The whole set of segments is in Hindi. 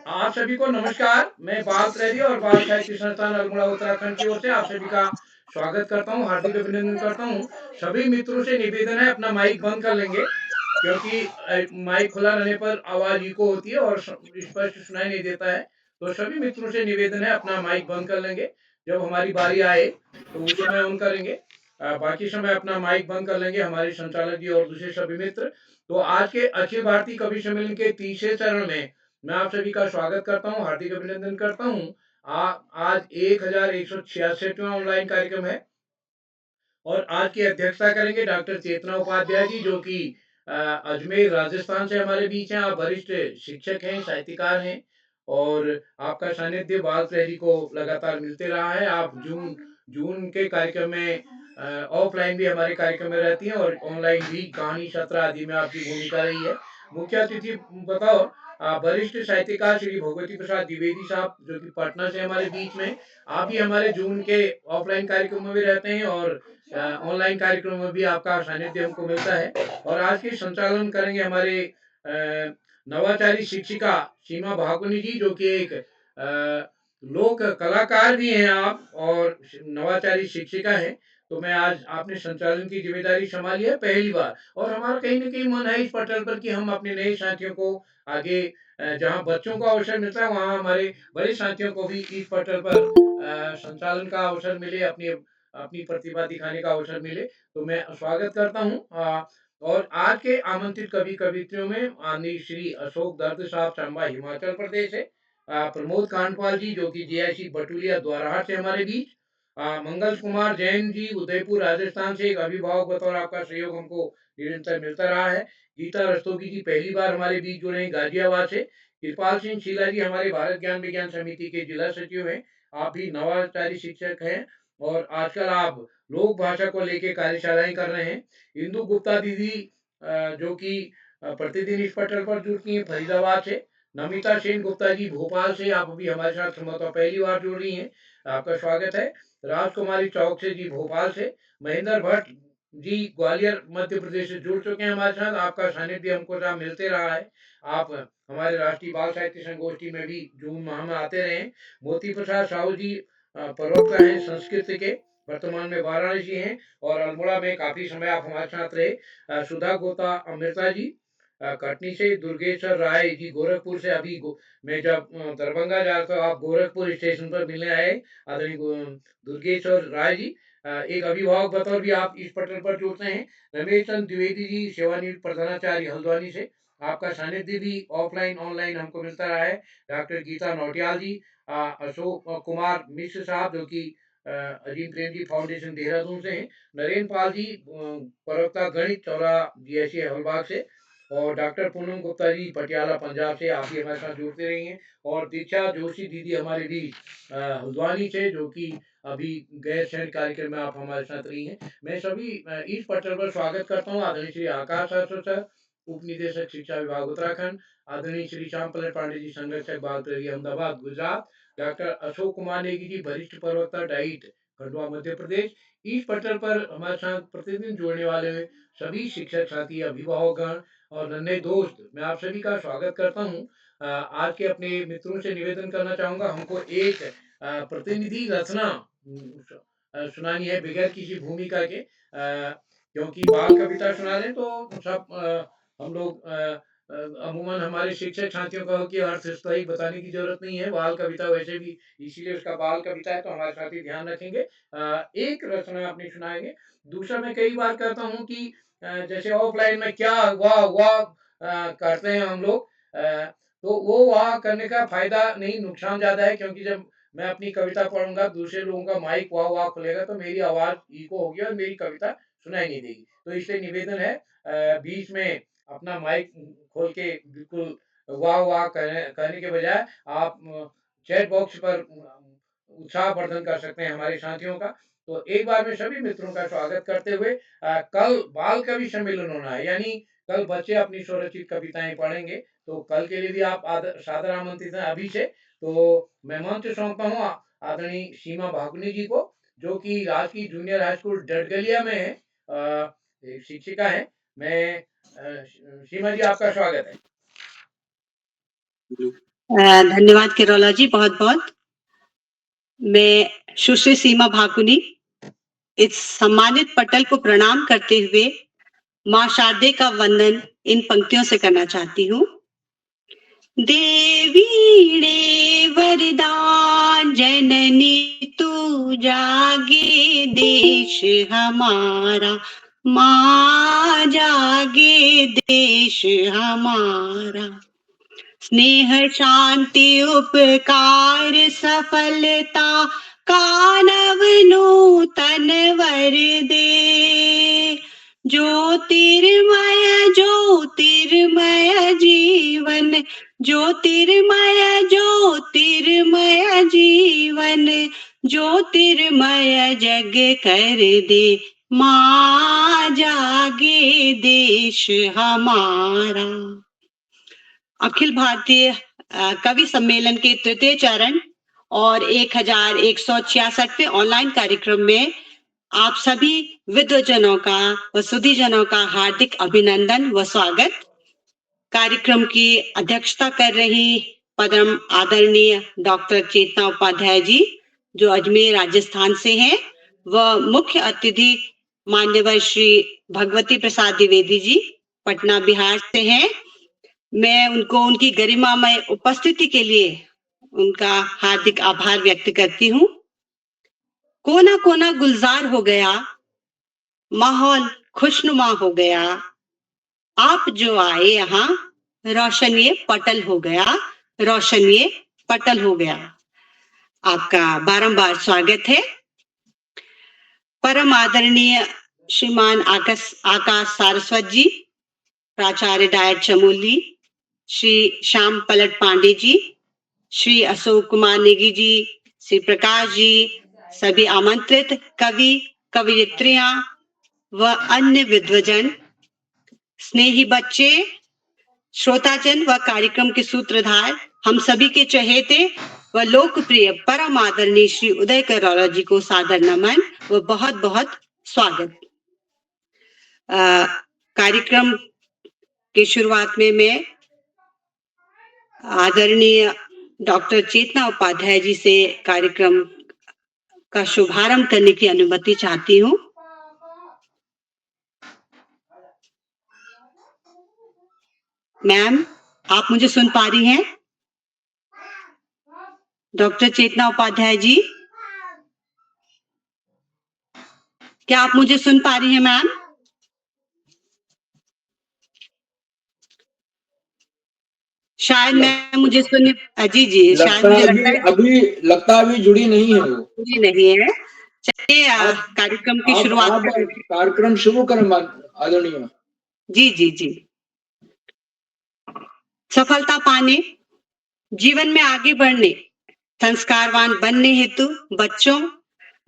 आप सभी को नमस्कार। मैं बाल प्रेरी और बाल साहित्य संस्थान अल्मोड़ा उत्तराखंड की ओर से आप सभी का स्वागत करता हूँ, हार्दिक अभिनंदन करता हूँ। सभी मित्रों से निवेदन है अपना माइक बंद कर लेंगे, क्योंकि माइक खुला रहने पर आवाज़ इको होती है और स्पष्ट सुनाई नहीं देता है। तो सभी मित्रों से निवेदन है अपना माइक बंद कर लेंगे। जब हमारी बारी आए तो उस समय ऑन करेंगे। बाकी समय अपना माइक बंद कर लेंगे हमारे संचालक जी और दूसरे सभी मित्र। तो आज के अखिल भारतीय कवि सम्मेलन के तीसरे चरण में मैं आप सभी का स्वागत करता हूँ, हार्दिक अभिनंदन करता हूँ। आज 1166वां ऑनलाइन कार्यक्रम है और आज की अध्यक्षता करेंगे डॉक्टर चेतना उपाध्याय जी, जो कि अजमेर राजस्थान से हमारे बीच हैं। आप वरिष्ठ शिक्षक हैं, साहित्यकार हैं और आपका सानिध्य बाल प्रहरी को लगातार मिलते रहा है। आप जून जून के कार्यक्रम में ऑफलाइन भी हमारे कार्यक्रम में रहती हैं और ऑनलाइन भी कहानी सत्र आदि में आपकी भूमिका रही है। मुख्य अतिथि बताओ, वरिष्ठ साहित्यकार श्री भगवती प्रसाद द्विवेदी साहब, जो कि पटना से हमारे बीच में। आप भी हमारे जून के ऑफलाइन कार्यक्रमों में रहते हैं और ऑनलाइन कार्यक्रमों में भी आपका सानिध्य हमको मिलता है। और आज के संचालन करेंगे हमारे नवाचारी शिक्षिका सीमा भाकुनी जी, जो कि एक लोक कलाकार भी हैं आप और नवाचारी शिक्षिका हैं। तो मैं आज आपने संचालन की जिम्मेदारी संभाली है पहली बार, और हमारा कहीं न कहीं मन है इस पटल पर कि हम अपने नए साथियों को आगे, जहाँ बच्चों को अवसर मिलता है वहाँ हमारे बड़े साथियों को भी इस पटल पर संचालन का अवसर मिले, अपनी अपनी प्रतिभा दिखाने का अवसर मिले। तो मैं स्वागत करता हूँ। और आज के आमंत्रित कवि कवित्रियों में माननीय श्री अशोक दत्त साहब, चंबा हिमाचल प्रदेश से। प्रमोद कांडपाल जी, जो कि जीआईसी बटुलिया द्वाराहाट से हमारे बीच। मंगल कुमार जैन जी, उदयपुर राजस्थान से। एक अभिभावक बतौर आपका सहयोग हमको निरंतर मिलता रहा है। गीता रस्तोगी जी पहली बार हमारे बीच जुड़े हैं गाजियाबाद से। कृपाल सिंह शीला जी हमारे भारत ज्ञान विज्ञान समिति के जिला सचिव हैं। आप भी नवाचारी शिक्षक हैं और आजकल आप लोक भाषा को लेके कार्यशालाएं कर रहे हैं। इंदु गुप्ता दीदी, जो कि प्रतिदिन इस पटल पर जुड़ती हैं फरीदाबाद से। नमिता सेन गुप्ता जी भोपाल से, आप अभी हमारे साथ संभवतः पहली बार जुड़ रही हैं, आपका स्वागत है। राजकुमारी चौक से जी भोपाल से। महेंद्र भट्ट जी ग्वालियर मध्य प्रदेश से जुड़ चुके हैं हमारे साथ। आपका सानिध्य हमको जहाँ मिलते रहा है। आप हमारे राष्ट्रीय बाल साहित्य संगोष्ठी में भी जून माह में आते रहे। मोती प्रसाद साहू जी प्रवक्ता हैं संस्कृत के, वर्तमान में वाराणसी हैं और अल्मोड़ा में काफी समय आप हमारे साथ रहे। सुधा गोता अमृता जी कटनी से। दुर्गेश्वर राय जी गोरखपुर से। अभी मैं जब दरभंगा जा रहा था, आप गोरखपुर स्टेशन पर मिलने आए, आदरणीय दुर्गेश्वर राय जी। एक अभिभावक बतौर भी आप इस पटल पर जुड़ते हैं। रमेश चंद्र द्विवेदी जी, सेवानिवृत्त प्रधानाचार्य हल्द्वानी से। आपका सानिध्य भी ऑफलाइन ऑनलाइन हमको मिलता रहा है। डॉक्टर गीता नौटियाल जी, अशोक कुमार मिश्र साहब, जो कि अजीम प्रेम जी फाउंडेशन देहरादून से हैं। नरेंद्र पाल जी प्रवक्ता गणित, चौरा जीएससी हलबाग से। और डॉक्टर पूनम गुप्ता जी पटियाला पंजाब से, आप भी हमारे साथ जुड़ते रही हैं। और दीक्षा जोशी दीदी हमारे भी हल्द्वानी से, जो कि अभी गैर शहर कार्यक्रम में आप हमारे साथ रही हैं। मैं सभी इस पटल पर स्वागत करता हूँ। आदरणीय श्री आकाश सर, उप निदेशक शिक्षा विभाग उत्तराखंड। आदरणीय श्री श्याम प्रसाद पांडे जी, संरक्षक बाल प्रहरी अहमदाबाद गुजरात। डॉक्टर अशोक कुमार नेगी जी, वरिष्ठ प्रवक्ता डाइट खंडवा मध्य प्रदेश। इस पटल पर हमारे साथ प्रतिदिन जुड़ने वाले सभी शिक्षक साथी, अभिभावकगण और नन्हे दोस्त, मैं आप सभी का स्वागत करता हूँ। आज के अपने मित्रों से निवेदन करना चाहूँगा, हमको एक प्रतिनिधि रचना सुनानी है बगैर किसी भूमिका के। क्योंकि बाल कविता सुना रहे हैं तो सब हम लोग अमूमन हमारे शिक्षक साथियों का हो कि अर्थस्थायी बताने की जरूरत नहीं है। बाल कविता वैसे भी इसीलिए उसका बाल कविता है, तो हमारे साथी ध्यान रखेंगे। एक रचना अपनी सुनाएंगे। दूसरा, मैं कई बार कहता हूँ कि जैसे ऑफलाइन में क्या वाह वाह करते हैं हम लोग, तो वो वाह करने का फायदा नहीं, नुकसान ज्यादा है। क्योंकि जब मैं अपनी कविता पढ़ूंगा, दूसरे लोगों का माइक वाह वाह खुलेगा तो मेरी आवाज इको होगी और मेरी कविता सुनाई नहीं देगी। तो इसलिए निवेदन है, बीच में अपना माइक खोल के बिल्कुल वाह वाह कहने के बजाय आप चैट बॉक्स पर उत्साहवर्धन कर सकते हैं हमारे साथियों का। तो एक बार में सभी मित्रों का स्वागत करते हुए, कल बाल कवि सम्मेलन होना है, यानी कल बच्चे अपनी स्वरचित कविताएं पढ़ेंगे। तो कल के लिए भी आप सादर आमंत्रित हैं अभी से। तो मैं मंच सौंपता हूँ आदरणीय सीमा भाकुनी जी को, जो कि राजकीय जूनियर हाई स्कूल डडगलिया में है, एक शिक्षिका है। मैं सीमा जी, आपका स्वागत है। धन्यवाद केरोला जी, बहुत बहुत। मैं सुश्री सीमा भाकुनी इस सम्मानित पटल को प्रणाम करते हुए माँ शारदे का वंदन इन पंक्तियों से करना चाहती हूँ। देवीणे वरदान जननी तू जागे देश हमारा, माँ जागे देश हमारा। स्नेह शांति उपकार सफलता का नव नूतन वर दे। ज्योतिर्मय ज्योतिर्मय जीवन, ज्योतिर्मय ज्योतिर्मय जीवन, ज्योतिर्मय जग कर दे। माँ जागे देश हमारा। अखिल भारतीय कवि सम्मेलन के तृतीय चरण और 1166वें ऑनलाइन कार्यक्रम में आप सभी विद्वजनों का व सुधीजनों का हार्दिक अभिनंदन व स्वागत। कार्यक्रम की अध्यक्षता कर रही परम आदरणीय डॉक्टर चेतना उपाध्याय जी, जो अजमेर राजस्थान से हैं, व मुख्य अतिथि मान्यवर श्री भगवती प्रसाद द्विवेदी जी पटना बिहार से हैं। मैं उनको उनकी गरिमामय उपस्थिति के लिए उनका हार्दिक आभार व्यक्त करती हूँ। कोना कोना गुलजार हो गया, माहौल खुशनुमा हो गया, आप जो आए यहाँ रोशन ये पटल हो गया, रोशन ये पटल हो गया। आपका बारंबार स्वागत है। परम आदरणीय श्रीमान आकाश सारस्वत जी, प्राचार्य डायट चमोली, श्री श्याम पलट पांडे जी, श्री अशोक कुमार नेगी जी, श्री प्रकाश जी, सभी आमंत्रित कवि कवयित्रियां व अन्य विद्वजन, स्नेही बच्चे, श्रोताजन व कार्यक्रम के सूत्रधार, हम सभी के चहेते व लोकप्रिय परम आदरणीय श्री उदय केरोला जी को सादर नमन व बहुत बहुत स्वागत। कार्यक्रम की शुरुआत में मैं आदरणीय डॉक्टर चेतना उपाध्याय जी से कार्यक्रम का शुभारंभ करने की अनुमति चाहती हूँ। मैम, आप मुझे सुन पा रही हैं? डॉक्टर चेतना उपाध्याय जी, क्या आप मुझे सुन पा रही हैं मैम? शायद मैं मुझे सुन जी शायद मुझे लगता है अभी जुड़ी नहीं है, वो जुड़ी नहीं है। चलिए कार्यक्रम की शुरुआत कार्यक्रम शुरू करें आदरणीय। जी जी जी। सफलता पाने, जीवन में आगे बढ़ने, संस्कारवान बनने हेतु बच्चों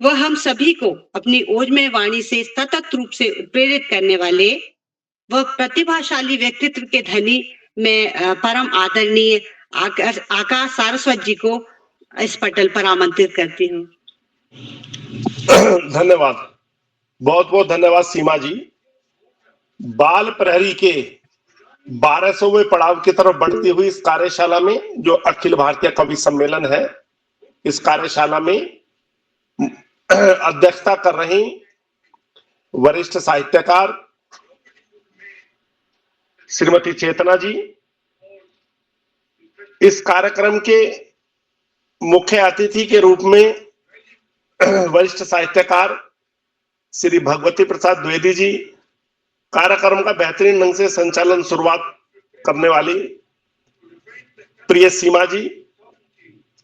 व हम सभी को अपनी ओजमय वाणी से सतत रूप से प्रेरित करने वाले व प्रतिभाशाली व्यक्तित्व के धनी मैं परम आदरणीय आकाश सारस्वत जी को इस पटल पर आमंत्रित करती हूँ। धन्यवाद, बहुत बहुत धन्यवाद सीमा जी। बाल प्रहरी के 1200वें पड़ाव की तरफ बढ़ती हुई इस कार्यशाला में, जो अखिल भारतीय कवि सम्मेलन है, इस कार्यशाला में अध्यक्षता कर रही वरिष्ठ साहित्यकार श्रीमती चेतना जी, इस कार्यक्रम के मुख्य अतिथि के रूप में वरिष्ठ साहित्यकार श्री भगवती प्रसाद द्विवेदी जी, कार्यक्रम का बेहतरीन ढंग से संचालन शुरुआत करने वाली प्रिय सीमा जी,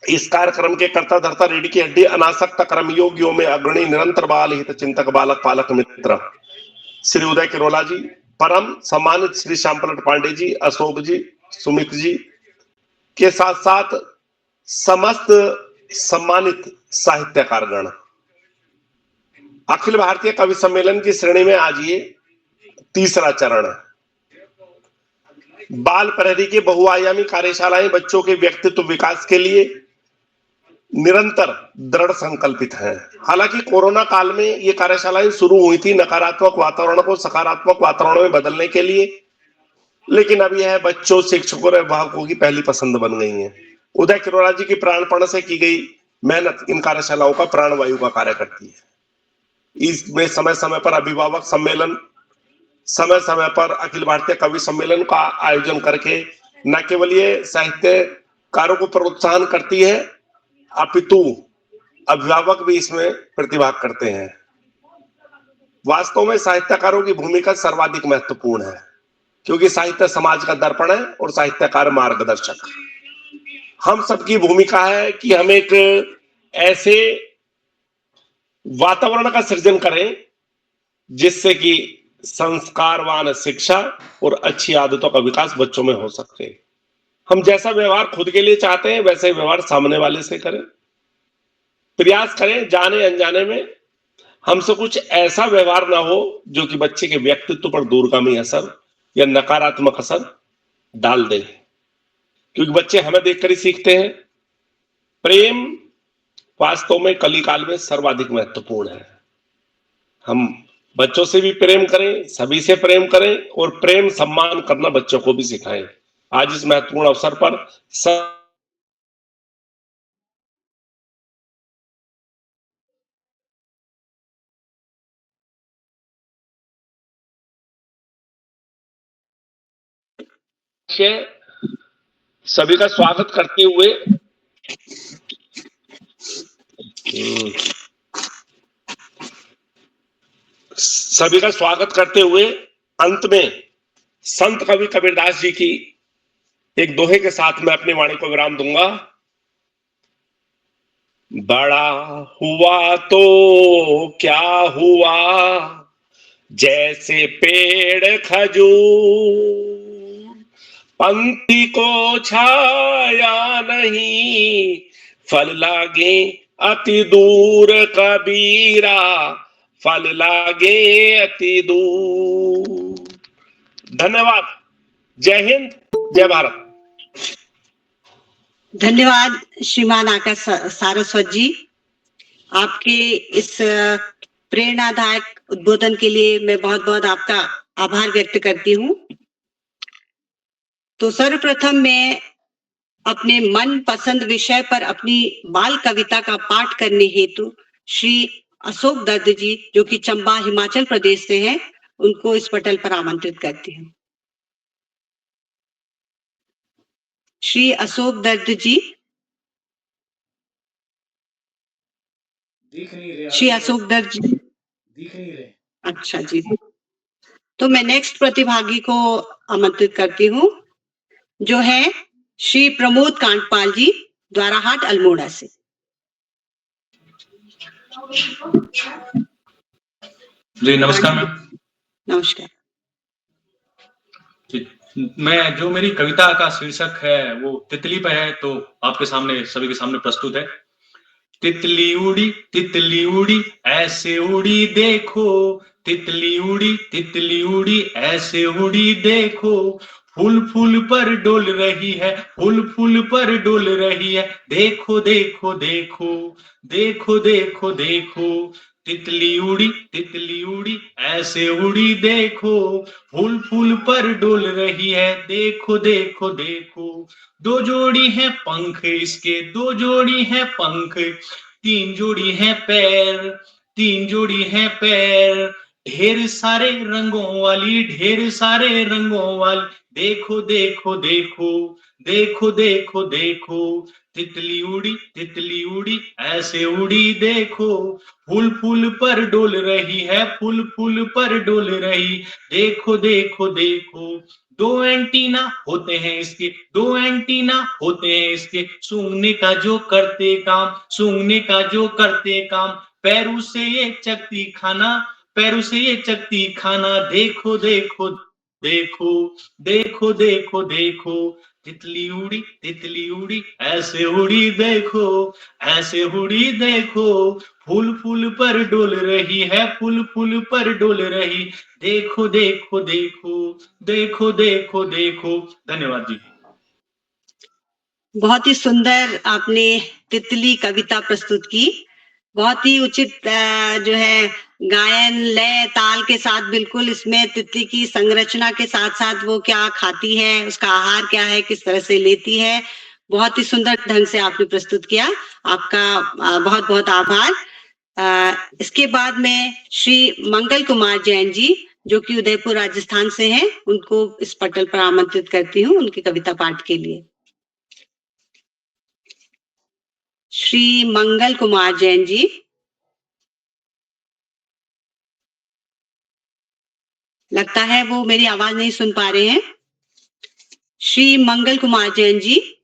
इस कार्यक्रम के कर्ता धर्ता रीढ़ की हड्डी अनासक्त कर्मयोगियों में अग्रणी निरंतर बाल हित चिंतक बालक पालक मित्र श्री उदय केरोला जी, परम सम्मानित श्री श्याम पलट पांडे जी, अशोक जी, सुमित जी के साथ साथ समस्त सम्मानित साहित्यकारगण, अखिल भारतीय कवि सम्मेलन की श्रेणी में आज ये तीसरा चरण है। बाल प्रहरी की बहुआयामी कार्यशालाएं बच्चों के व्यक्तित्व विकास के लिए निरंतर दृढ़ संकल्पित हैं। हालांकि कोरोना काल में ये कार्यशालाएं शुरू हुई थी नकारात्मक वातावरण को सकारात्मक वातावरण में बदलने के लिए, लेकिन अब यह बच्चों, शिक्षकों और अभिभावकों की पहली पसंद बन गई है। उदय किरोड़ा जी की प्राणपण से की गई मेहनत इन कार्यशालाओं का प्राणवायु का कार्य करती है। इसमें समय समय पर अभिभावक सम्मेलन, समय समय पर अखिल भारतीय कवि सम्मेलन का आयोजन करके न केवल ये साहित्यकारों को प्रोत्साहन करती है, अपितु अभिभावक भी इसमें प्रतिभाग करते हैं। वास्तव में साहित्यकारों की भूमिका सर्वाधिक महत्वपूर्ण है, क्योंकि साहित्य समाज का दर्पण है और साहित्यकार मार्गदर्शक। हम सबकी भूमिका है कि हम एक ऐसे वातावरण का सृजन करें जिससे कि संस्कारवान शिक्षा और अच्छी आदतों का विकास बच्चों में हो सके। हम जैसा व्यवहार खुद के लिए चाहते हैं वैसे व्यवहार सामने वाले से करें। प्रयास करें जाने अनजाने में हमसे कुछ ऐसा व्यवहार ना हो जो कि बच्चे के व्यक्तित्व पर दूरगामी असर या नकारात्मक असर डाल दे, क्योंकि बच्चे हमें देखकर ही सीखते हैं। प्रेम वास्तव में कलिकाल में सर्वाधिक महत्वपूर्ण है। हम बच्चों से भी प्रेम करें, सभी से प्रेम करें और प्रेम सम्मान करना बच्चों को भी सिखाएं। आज इस महत्वपूर्ण अवसर पर सभी का स्वागत करते हुए अंत में संत कवि कबीरदास जी की एक दोहे के साथ मैं अपनी वाणी को विराम दूंगा। बड़ा हुआ तो क्या हुआ, जैसे पेड़ खजूर, पंक्ति को छाया नहीं, फल लागे अति दूर कबीरा, फल लागे अति दूर। धन्यवाद। जय हिंद, जय भारत। धन्यवाद श्रीमान आकाश सारस्वत जी, आपके इस प्रेरणादायक उद्बोधन के लिए मैं बहुत बहुत आपका आभार व्यक्त करती हूँ। तो सर्वप्रथम मैं अपने मन पसंद विषय पर अपनी बाल कविता का पाठ करने हेतु श्री अशोक दत्त जी, जो कि चंबा हिमाचल प्रदेश से हैं, उनको इस पटल पर आमंत्रित करती हूँ। श्री अशोक दत्त जी, दिख नहीं रहे। श्री अशोक दत्त जी दिख नहीं रहे। अच्छा जी, तो मैं नेक्स्ट प्रतिभागी को आमंत्रित करती हूँ, जो है श्री प्रमोद कांडपाल जी, द्वाराहाट अल्मोड़ा से। जी नमस्कार मैम। नमस्कार। मैं जो मेरी कविता का शीर्षक है वो तितली पर है, तो आपके सामने सभी के सामने प्रस्तुत है। तितली उड़ी ऐसे उड़ी देखो, तितली उड़ी ऐसे उड़ी देखो, फूल फूल पर डोल रही है, फूल फूल पर डोल रही है, देखो देखो देखो देखो देखो देखो। तितली उड़ी ऐसे उड़ी देखो, फूल फूल पर डोल रही है, देखो देखो देखो। दो जोड़ी है पंख इसके, दो जोड़ी है पंख, तीन जोड़ी है पैर, तीन जोड़ी है पैर, ढेर सारे रंगों वाली, ढेर सारे रंगों वाली, देखो देखो देखो देखो देखो देखो। तितली उड़ी ऐसे उड़ी देखो, फूल फूल पर डोल रही है, फूल फूल पर डोल रही, देखो देखो देखो। दो एंटीना होते हैं इसके, दो एंटीना होते हैं इसके, सूंघने का जो करते काम, सूंघने का जो करते काम, पैरों से ये चकती खाना, पैरों से ये चकती खाना, देखो देखो देखो देखो देखो देखो। तितली उड़ी ऐसे उड़ी देखो, ऐसे उड़ी देखो, फूल फूल पर डोल रही है, फूल फूल पर डोल रही, देखो देखो देखो देखो देखो देखो। धन्यवाद जी। बहुत ही सुंदर आपने तितली कविता प्रस्तुत की, बहुत ही उचित जो है गायन लय ताल के साथ बिल्कुल इसमें तितली की संरचना के साथ साथ वो क्या खाती है, उसका आहार क्या है, किस तरह से लेती है, बहुत ही सुंदर ढंग से आपने प्रस्तुत किया। आपका बहुत बहुत आभार। इसके बाद में श्री मंगल कुमार जैन जी जो कि उदयपुर राजस्थान से हैं, उनको इस पटल पर आमंत्रित करती हूँ उनकी कविता पाठ के लिए। श्री मंगल कुमार जैन जी। लगता है वो मेरी आवाज नहीं सुन पा रहे हैं। श्री मंगल कुमार जैन जी।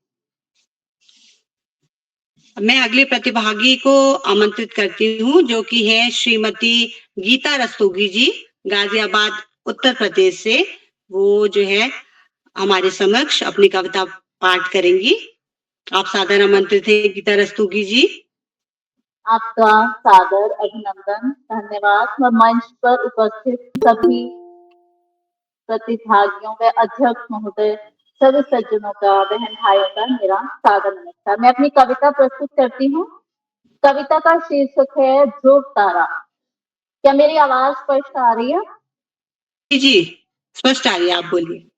मैं अगले प्रतिभागी को आमंत्रित करती हूँ जो कि है श्रीमती गीता रस्तोगी जी, गाजियाबाद उत्तर प्रदेश से। वो जो है हमारे समक्ष अपनी कविता पाठ करेंगी। आप सादर आमंत्रित हैं गीता रस्तोगी जी। आपका सादर अभिनंदन, धन्यवाद। मैं मंच पर उपस्थित सभी प्रतिभागियों व अध्यक्ष महोदय, सभी सज्जनों का, बहन भाइयों का मेरा सादर नमस्कार। मैं अपनी कविता प्रस्तुत करती हूँ। कविता का शीर्षक है ध्रुव तारा। क्या मेरी आवाज स्पष्ट आ रही है? जी स्पष्ट आ रही है, आप बोलिए।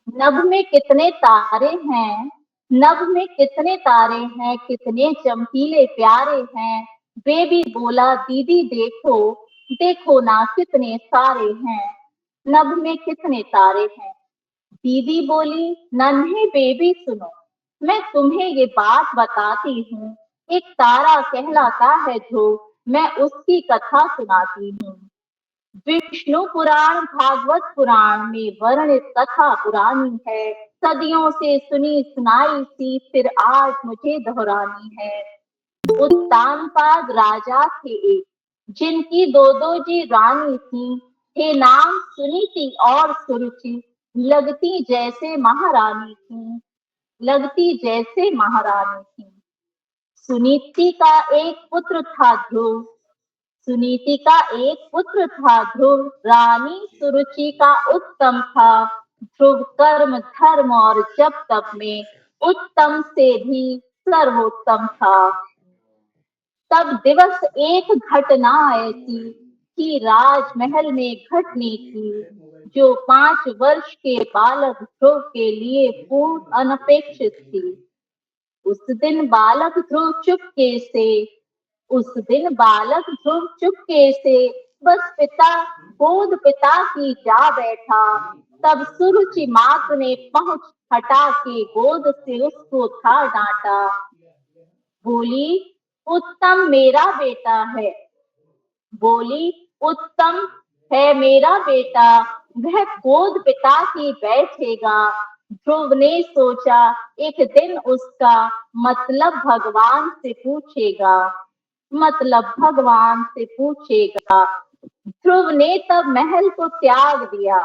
नभ में कितने तारे हैं, नभ में कितने तारे हैं, कितने चमकीले प्यारे हैं। बेबी बोला दीदी देखो, देखो ना कितने सारे हैं। नभ में कितने तारे हैं। दीदी बोली नन्हे बेबी सुनो, मैं तुम्हें ये बात बताती हूँ। एक तारा कहलाता है ध्रुव, मैं उसकी कथा सुनाती हूँ। विष्णु पुराण भागवत पुराण में वर्णित कथा पुरानी है। सदियों से सुनी सुनाई सी फिर आज मुझे दोहरानी है। उत्तानपाद राजा थे एक, जिनकी दो जी रानी थी। थे नाम सुनीति और सुरुचि, लगती जैसे महारानी थी, लगती जैसे महारानी थी। सुनीति का एक पुत्र था ध्रुव, सुनीति का एक पुत्र था ध्रुव। रानी सुरुचि का उत्तम था ध्रुव। कर्म धर्म और जप तप में उत्तम से भी सर्वोत्तम था। तब दिवस एक घटना ऐसी कि राजमहल में घटनी थी, जो 5 वर्ष के बालक ध्रुव के लिए पूर्ण अनपेक्षित थी। उस दिन बालक ध्रुव चुपके से बस गोद पिता की जा बैठा। तब सुरुचि मात ने पहुंच हटा के गोद से उसको था डांटा। बोली उत्तम मेरा बेटा है, बोली उत्तम है मेरा बेटा, वह गोद पिता की बैठेगा। ध्रुव ने सोचा एक दिन उसका मतलब भगवान से पूछेगा, मतलब भगवान से पूछेगा। ध्रुव ने तब महल को त्याग दिया,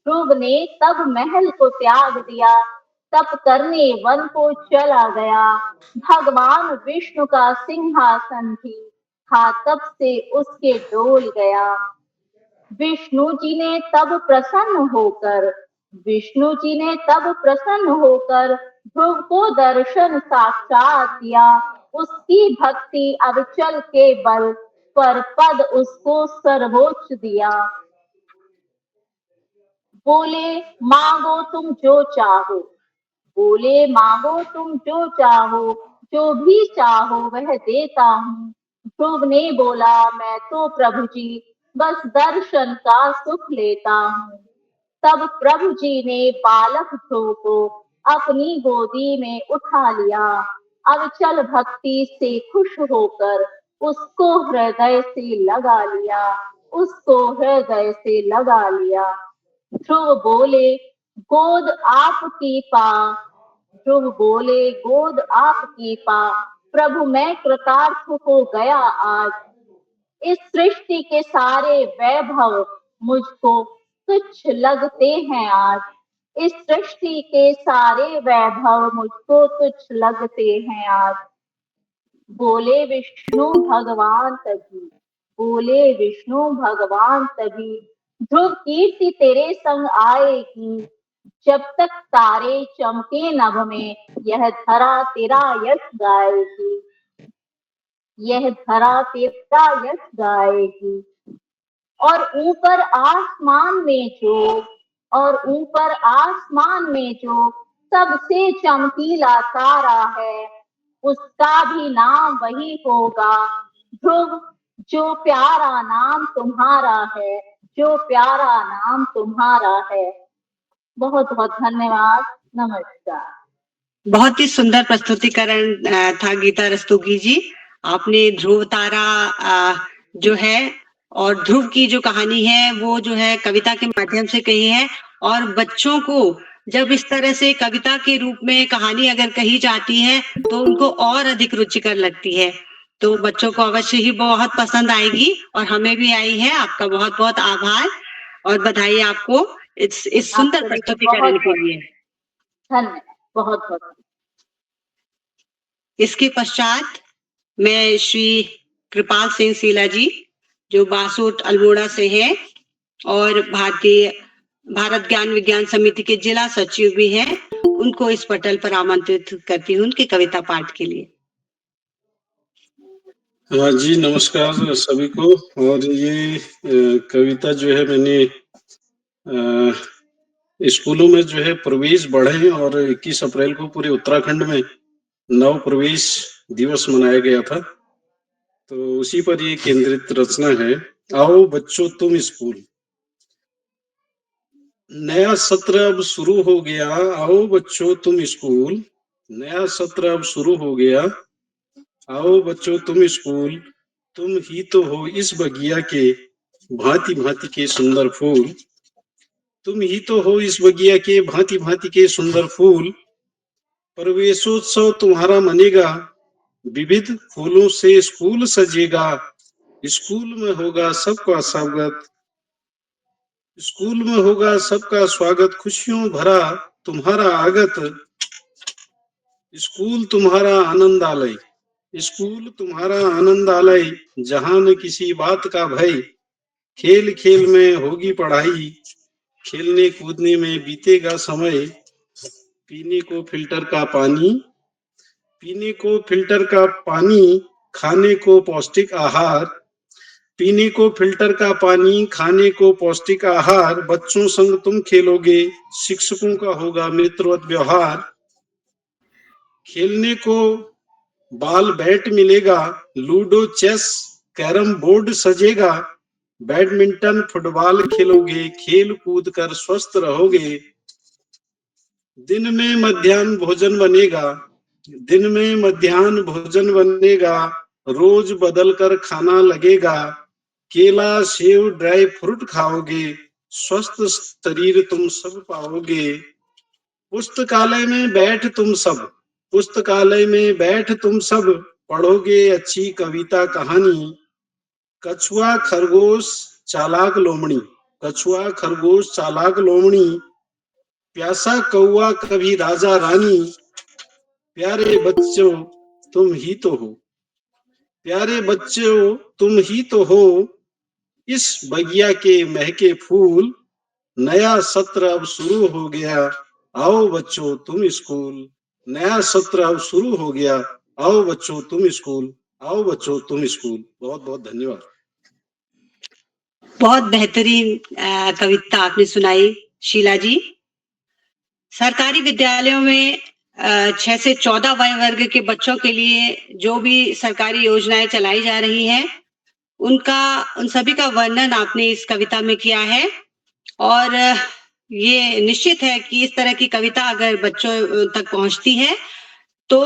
ध्रुव ने तब महल को त्याग दिया। तप करने वन को चला गया। भगवान विष्णु का सिंहासन भी था तब से उसके डोल गया। विष्णु जी ने तब प्रसन्न होकर ध्रुव को दर्शन साक्षात दिया। उसकी भक्ति अविचल के बल पर पद उसको सर्वोच्च दिया। बोले मांगो तुम जो चाहो, बोले मांगो तुम जो चाहो, जो भी चाहो वह देता हूँ। ध्रुव ने बोला मैं तो प्रभु जी बस दर्शन का सुख लेता हूँ। तब प्रभु जी ने बालक ध्रुव को अपनी गोदी में उठा लिया। अविचल भक्ति से खुश होकर उसको हृदय से लगा लिया, उसको हृदय से लगा लिया। ध्रुव बोले गोद आपकी पा, ध्रुव बोले गोद आपकी पा। प्रभु मैं कृतार्थ हो गया आज। इस सृष्टि के सारे वैभव मुझको तुच्छ लगते हैं आज। इस सृष्टि के सारे वैभव मुझको तुच्छ लगते हैं आज। बोले विष्णु भगवान तभी, बोले विष्णु भगवान तभी। ध्रुव कीर्ति तेरे संग आएगी, जब तक तारे चमके नभ में यह धरा तेरा यश गाएगी। यह धरा तेरा यश गाएगी। और ऊपर आसमान में जो सबसे चमकीला तारा है, उसका भी नाम वही होगा। ध्रुव, जो प्यारा नाम तुम्हारा है। बहुत बहुत धन्यवाद। नमस्कार। बहुत ही सुंदर प्रस्तुतिकरण था गीता रस्तोगी जी। आपने ध्रुव तारा जो है और ध्रुव की जो कहानी है वो जो है कविता के माध्यम से कही है, और बच्चों को जब इस तरह से कविता के रूप में कहानी अगर कही जाती है तो उनको और अधिक रुचिकर लगती है। तो बच्चों को अवश्य ही बहुत पसंद आएगी, और हमें भी आई है। आपका बहुत बहुत आभार और बधाई आपको इस सुंदर प्रस्तुतिकरण के लिए। धन्यवाद, बहुत बहुत। इसके पश्चात मैं श्री कृपाल सिंह सीला जी, जो बासोट अल्मोड़ा से हैं और भारत ज्ञान विज्ञान समिति के जिला सचिव भी हैं, उनको इस पटल पर आमंत्रित करती हूँ उनके कविता पाठ के लिए। हाँ जी, नमस्कार सभी को। और ये कविता जो है मैंने स्कूलों में जो है प्रवेश बढ़े, और 21 अप्रैल को पूरे उत्तराखंड में नव प्रवेश दिवस मनाया गया था, तो उसी पर ये केंद्रित रचना है। आओ बच्चों तुम स्कूल। नया सत्र अब शुरू हो गया, आओ बच्चों तुम स्कूल। नया सत्र अब शुरू हो गया, आओ बच्चों तुम स्कूल। तुम ही तो हो इस बगिया के भांति भांति के सुंदर फूल। तुम ही तो हो इस बगिया के भांति भांति के सुंदर फूल। प्रवेशोत्सव तुम्हारा मनेगा, विविध फूलों से स्कूल सजेगा। स्कूल में होगा सबका स्वागत, स्कूल में होगा सबका स्वागत। खुशियों भरा तुम्हारा आगत, स्कूल तुम्हारा आनंदालय, स्कूल तुम्हारा आनंदालय। जहां न किसी बात का भय, खेल खेल में होगी पढ़ाई। खेलने कूदने में बीतेगा समय। पीने को फिल्टर का पानी, पीने को फिल्टर का पानी। खाने को पौष्टिक आहार, पीने को फिल्टर का पानी। खाने को पौष्टिक आहार। बच्चों संग तुम खेलोगे, शिक्षकों का होगा मित्रवत व्यवहार। खेलने को बॉल बैट मिलेगा, लूडो चेस कैरम बोर्ड सजेगा। बैडमिंटन फुटबॉल खेलोगे, खेल कूद कर स्वस्थ रहोगे। दिन में मध्याह्न भोजन बनेगा, दिन में मध्याह्न भोजन बनेगा। रोज बदल कर खाना लगेगा। केला सेव ड्राई फ्रूट खाओगे, स्वस्थ शरीर तुम सब पाओगे। पुस्तकालय में बैठ तुम सब, पुस्तकालय में बैठ तुम सब। पढ़ोगे अच्छी कविता कहानी। कछुआ खरगोश चालाक लोमड़ी, कछुआ खरगोश चालाक लोमड़ी। प्यासा कौआ कभी राजा रानी। प्यारे बच्चों तुम ही तो हो, प्यारे बच्चों तुम ही तो हो। इस बगिया के महके फूल। नया सत्र अब शुरू हो गया, आओ बच्चों तुम स्कूल। नया सत्र अब शुरू हो गया, आओ बच्चों तुम स्कूल, आओ बच्चों तुम स्कूल। बहुत बहुत धन्यवाद। बहुत बेहतरीन कविता आपने सुनाई शीला जी। सरकारी विद्यालयों में 6 से 14 वय वर्ग के बच्चों के लिए जो भी सरकारी योजनाएं चलाई जा रही हैं, उन सभी का वर्णन आपने इस कविता में किया है। और ये निश्चित है कि इस तरह की कविता अगर बच्चों तक पहुंचती है तो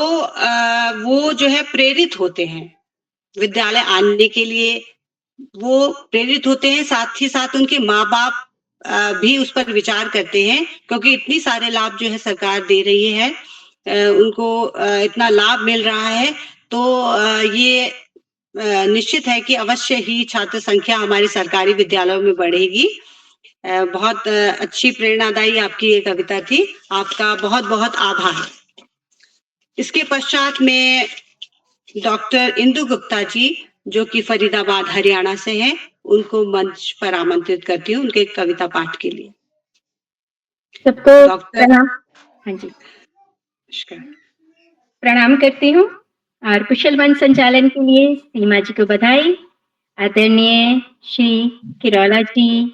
वो जो है प्रेरित होते हैं विद्यालय आने के लिए, वो प्रेरित होते हैं। साथ ही साथ उनके माँ बाप भी उस पर विचार करते हैं, क्योंकि इतनी सारे लाभ जो है सरकार दे रही है, उनको इतना लाभ मिल रहा है, तो ये निश्चित है कि अवश्य ही छात्र संख्या हमारे सरकारी विद्यालयों में बढ़ेगी। बहुत अच्छी प्रेरणादायी आपकी ये कविता थी। आपका बहुत बहुत आभार। इसके पश्चात में डॉक्टर इंदु गुप्ता जी, जो कि फरीदाबाद हरियाणा से हैं, उनको मंच पर आमंत्रित करती हूँ उनके कविता पाठ के लिए। सबको प्रणाम। हाँ जी, प्रणाम करती हूँ। और कुशलवन संचालन के लिए सीमा जी को बधाई। आदरणीय श्री किरोला जी,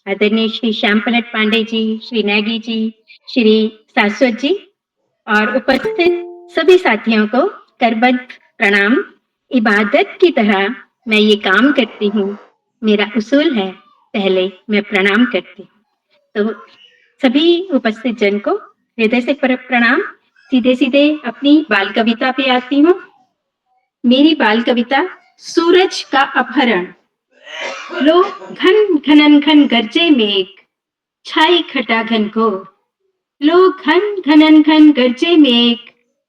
आदरणीय श्री श्याम पलट पांडे जी, श्री नेगी जी, श्री शाश्वत जी और उपस्थित सभी साथियों को करबद्ध प्रणाम। इबादत की तरह मैं ये काम करती हूँ, मेरा उसूल है पहले मैं प्रणाम करती हूँ। तो सभी उपस्थित जन को हृदय से प्रणाम। सीधे सीधे अपनी बाल कविता पे आती हूँ। मेरी बाल कविता सूरज का अपहरण। लो घन घनन घन गरजे मेघ, छाई घटा घन घोर। लो घन घनन घन गरजे मेघ,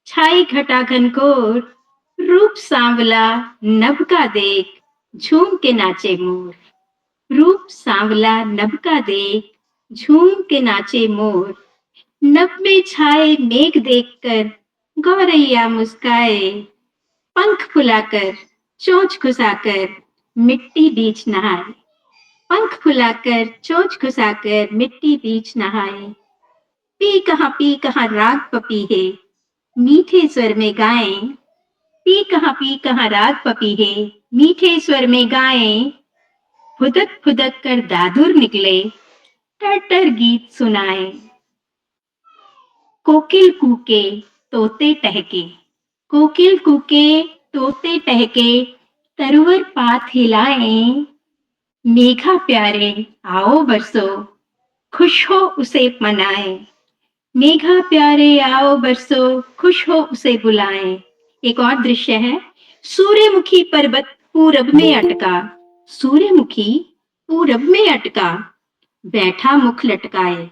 छाई घटा घन घोर। रूप सांवला नभ का देख, झूम के नाचे मोर। रूप सांवला नभ का देख, झूम के नाचे मोर। नभ में छाए मेघ देखकर गौरैया मुस्काए। पंख फुलाकर चोंच घुसाकर मिट्टी बीच नहाए। पंख फुलाकर चोंच घुसाकर मिट्टी बीच नहाए। पी कहाँ राग पपीहे, मीठे स्वर में गाएं। पी कहाँ राग पपीहे, मीठे स्वर में गाएं। फुदक फुदक कर दादुर निकले, टर गीत सुनाए। कोकिल कूके तोते टहके, कोकिल कूके तोते टहके। तरुवर पात हिलाएं। मेघा प्यारे आओ बरसो, खुश हो उसे मनाएं। मेघा प्यारे आओ बरसो, खुश हो उसे बुलाएं। एक और दृश्य है। सूर्यमुखी पर्वत पूरब में अटका, सूर्यमुखी पूरब में अटका, बैठा मुख लटकाए।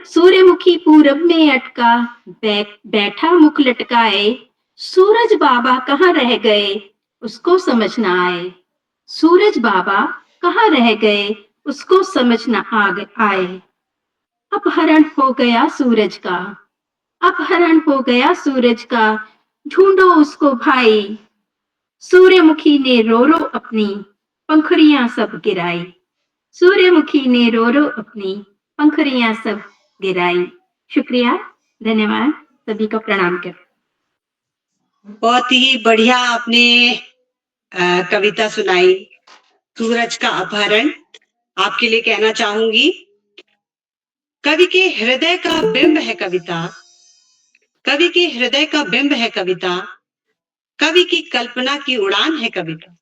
सूर्यमुखी पूरब में अटका, बैठा मुख लटकाए। सूरज बाबा कहाँ रह गए, उसको समझ न आए। सूरज बाबा कहाँ रह गए, उसको समझ न आए। अपहरण हो गया सूरज का, अपहरण हो गया सूरज का। ढूंढो उसको भाई। सूर्यमुखी ने रो रो अपनी पंखुड़ियां सब गिराई। सूर्यमुखी ने रो रो अपनी पंखुड़ियां सब गिराई। शुक्रिया, धन्यवाद, सभी को प्रणाम कर। बहुत ही बढ़िया आपने कविता सुनाई, सूरज का अपहरण। आपके लिए कहना चाहूंगी, कवि के हृदय का बिंब है कविता, कवि के हृदय का बिंब है कविता, कवि की कल्पना की उड़ान है कविता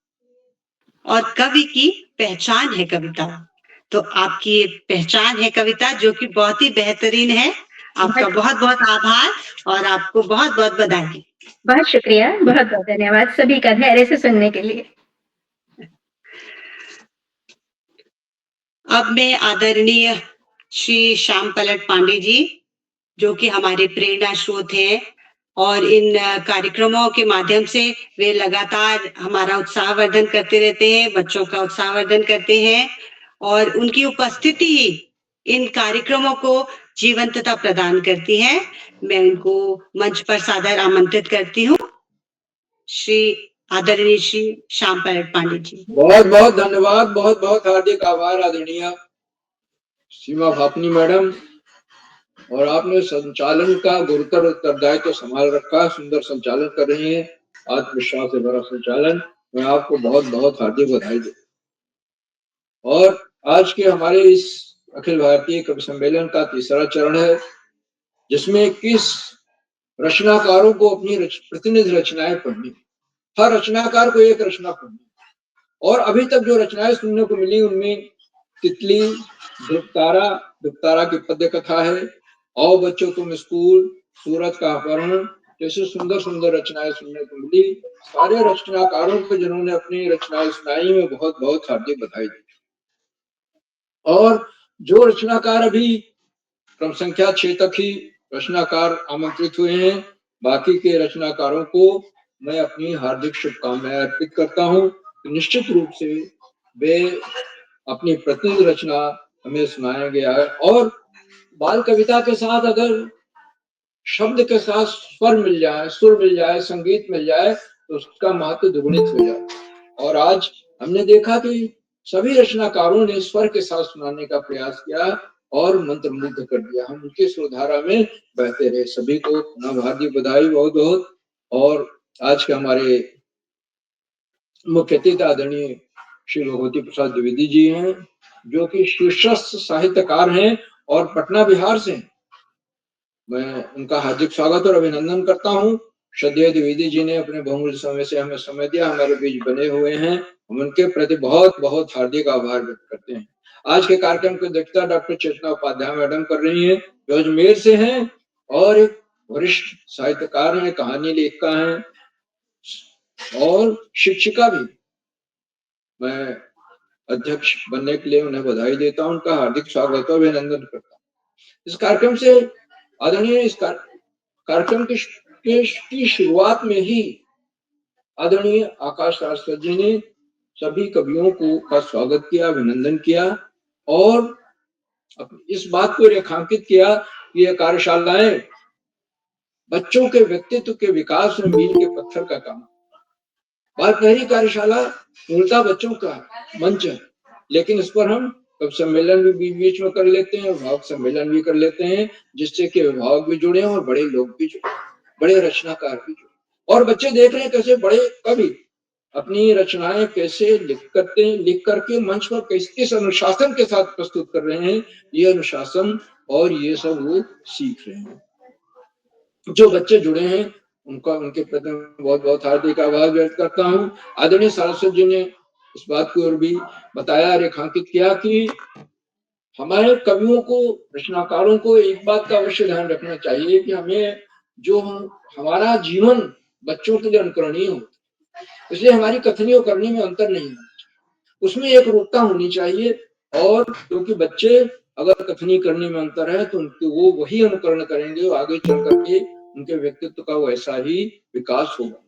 और कवि की पहचान है कविता। तो आपकी ये पहचान है कविता, जो कि बहुत ही बेहतरीन है। आपका बहुत बहुत आभार और आपको बहुत बहुत बधाई। बहुत शुक्रिया, बहुत बहुत धन्यवाद सभी का धैर्य से सुनने के लिए। अब मैं आदरणीय श्री श्याम पलट पांडे जी, जो कि हमारे प्रेरणा स्रोत हैं और इन कार्यक्रमों के माध्यम से वे लगातार हमारा उत्साहवर्धन करते रहते हैं, बच्चों का उत्साहवर्धन करते हैं और उनकी उपस्थिति इन कार्यक्रमों को जीवंतता प्रदान करती है। मैं उनको मंच पर सादर आमंत्रित करती हूँ। श्री आदरणीय श्री श्याम पलट पांडे जी। बहुत बहुत धन्यवाद, बहुत बहुत हार्दिक आभार आदरणीय सीमा भापनी मैडम। और आपने संचालन का गुरुतर उत्तरदायित्व तो संभाल रखा, सुंदर संचालन कर रही हैं, आत्मविश्वास से भरा संचालन। मैं आपको बहुत बहुत हार्दिक बधाई देता। और आज के हमारे इस अखिल भारतीय कवि सम्मेलन का तीसरा चरण है, जिसमें 21 रचनाकारों को अपनी प्रतिनिधि रचनाएं पढ़नी। हर रचनाकार को एक रचना पढ़नी। और अभी तक जो रचनाएं सुनने को मिली उनमें तितली, दुपतारा की पद्य कथा है, आओ बच्चों तुम स्कूल, सूरज का अपहरण जैसे सुंदर सुंदर रचनाएं सुनने को मिली। सारे रचनाकारों को जिन्होंने अपनी रचनाएं सुनाई, में बहुत बहुत हार्दिक बधाई दी। और जो रचनाकार अभी क्रम संख्या 6 तक ही रचनाकार आमंत्रित हुए हैं, बाकी के रचनाकारों को मैं अपनी हार्दिक शुभकामनाएं अर्पित करता हूँ। निश्चित रूप से वे अपनी प्रतिनिधि रचना हमें सुनाएंगे। और बाल कविता के साथ अगर शब्द के साथ स्वर मिल जाए, सुर मिल जाए, संगीत मिल जाए, तो उसका महत्व दुगुणित हो जाए। और आज हमने देखा कि सभी रचनाकारों ने स्वर के साथ सुनाने का प्रयास किया और मंत्रमुग्ध कर दिया। हम उनकी सुधारा में बहते रहे। सभी को पुनः हार्दिक बधाई बहुत बहुत। और आज के हमारे मुख्य अतिथि आदरणीय श्री भगवती प्रसाद द्विवेदी जी हैं, जो कि शीर्षस्थ साहित्यकार हैं और पटना बिहार से हैं। मैं उनका हार्दिक स्वागत और अभिनंदन करता हूँ। श्रद्धेय द्विवेदी जी ने अपने बहुमूल्य समय से हमें समय दिया, हमारे बीच बने हुए हैं। हम उनके प्रति बहुत बहुत हार्दिक आभार व्यक्त करते हैं। आज के कार्यक्रम की अध्यक्षता डॉक्टर चेतना उपाध्याय मैडम कर रही हैं, जो अजमेर से हैं और एक वरिष्ठ साहित्यकार हैं, कहानी लेखिका हैं और शिक्षिका भी। मैं अध्यक्ष बनने के लिए उन्हें बधाई देता हूं, उनका हार्दिक स्वागत और अभिनंदन करता हूं। इस कार्यक्रम से आदरणीय इस कार्यक्रम की शुरुआत में ही आदरणीय आकाश राज जी ने सभी कवियों का स्वागत किया, अभिनंदन किया और इस बात को रेखांकित किया कि यह कार्यशालाएं बच्चों के व्यक्तित्व के विकास में मील के पत्थर का काम। पहली कार्यशाला मूलतः बच्चों का मंच है, लेकिन इस पर हम कवि सम्मेलन भी बीच बीच में कर लेते हैं, अभिभावक सम्मेलन भी कर लेते हैं, जिससे कि अभिभावक भी जुड़े और बड़े लोग भी जुड़े, बड़े रचनाकार भी जुड़े। और बच्चे देख रहे हैं कैसे बड़े कवि अपनी रचनाएं कैसे लिख करके मंच पर किस अनुशासन के साथ प्रस्तुत कर रहे हैं। ये अनुशासन और ये सब वो सीख रहे हैं। जो बच्चे जुड़े हैं उनके प्रति बहुत बहुत हार्दिक आभार व्यक्त करता हूँ। आदरणीय सारस्वत जी ने इस बात को और भी बताया, रेखांकित किया कि हमारे कवियों को, रचनाकारों को एक बात का अवश्य ध्यान रखना चाहिए कि हमें जो हमारा जीवन बच्चों के लिए अनुकरणीय हो, इसलिए हमारी कथनी और करनी में अंतर नहीं होना चाहिए, उसमें एक रूपता होनी चाहिए। और क्योंकि बच्चे अगर कथनी करने में अंतर है तो वो वही अनुकरण करेंगे, आगे चल करके उनके व्यक्तित्व का वैसा ही विकास होगा।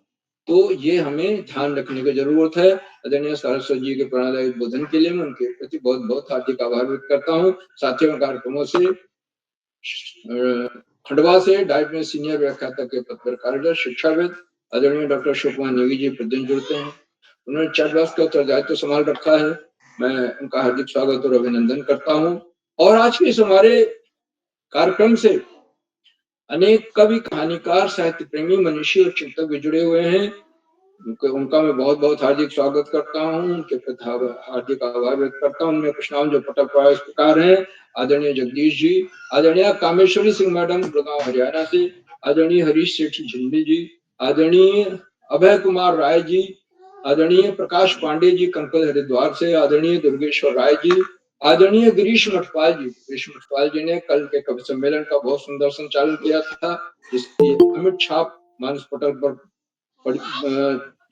तो ये हमें ध्यान रखने की जरूरत है। आदरणीय सारस्वत जी के प्रेरणादायी उद्बोधन के लिए मैं उनके प्रति बहुत बहुत हार्दिक आभार व्यक्त करता हूँ। साथियों, कार्यक्रमों से खंडवा से डाइट में सीनियर व्याख्याता के पद पर कार्यरत शिक्षाविद आदरणीय डॉक्टर अशोक कुमार नेगी जी प्रतिदिन जुड़ते हैं। उन्होंने छात्रावास का उत्तरदायित्व संभाल रखा है। मैं उनका हार्दिक स्वागत और अभिनंदन करता हूँ। और आज के इस हमारे कार्यक्रम से अनेक कवि, कहानीकार, साहित्य प्रेमी, मनीषी और चिंतक भी जुड़े हुए हैं। उनका मैं बहुत बहुत हार्दिक स्वागत करता हूँ, उनके प्रति हार्दिक आभार व्यक्त करता हूँ। उनमें कुछ नाम जो पटल पर इस प्रकार हैं: आदरणीय जगदीश जी, आदरणीय कामेश्वरी सिंह मैडम गुड़गांव हरियाणा से, आदरणीय हरीश सेठी झिंडी जी, आदरणीय अभय कुमार राय जी, आदरणीय प्रकाश पांडे जी कनपद हरिद्वार से, आदरणीय दुर्गेश्वर राय जी, आदरणीय गिरीश मठपाल जी। गिरीश मठपाल जी ने कल के कवि सम्मेलन का बहुत सुंदर संचालन किया था, जिसकी अमिट छाप मानस पटल पर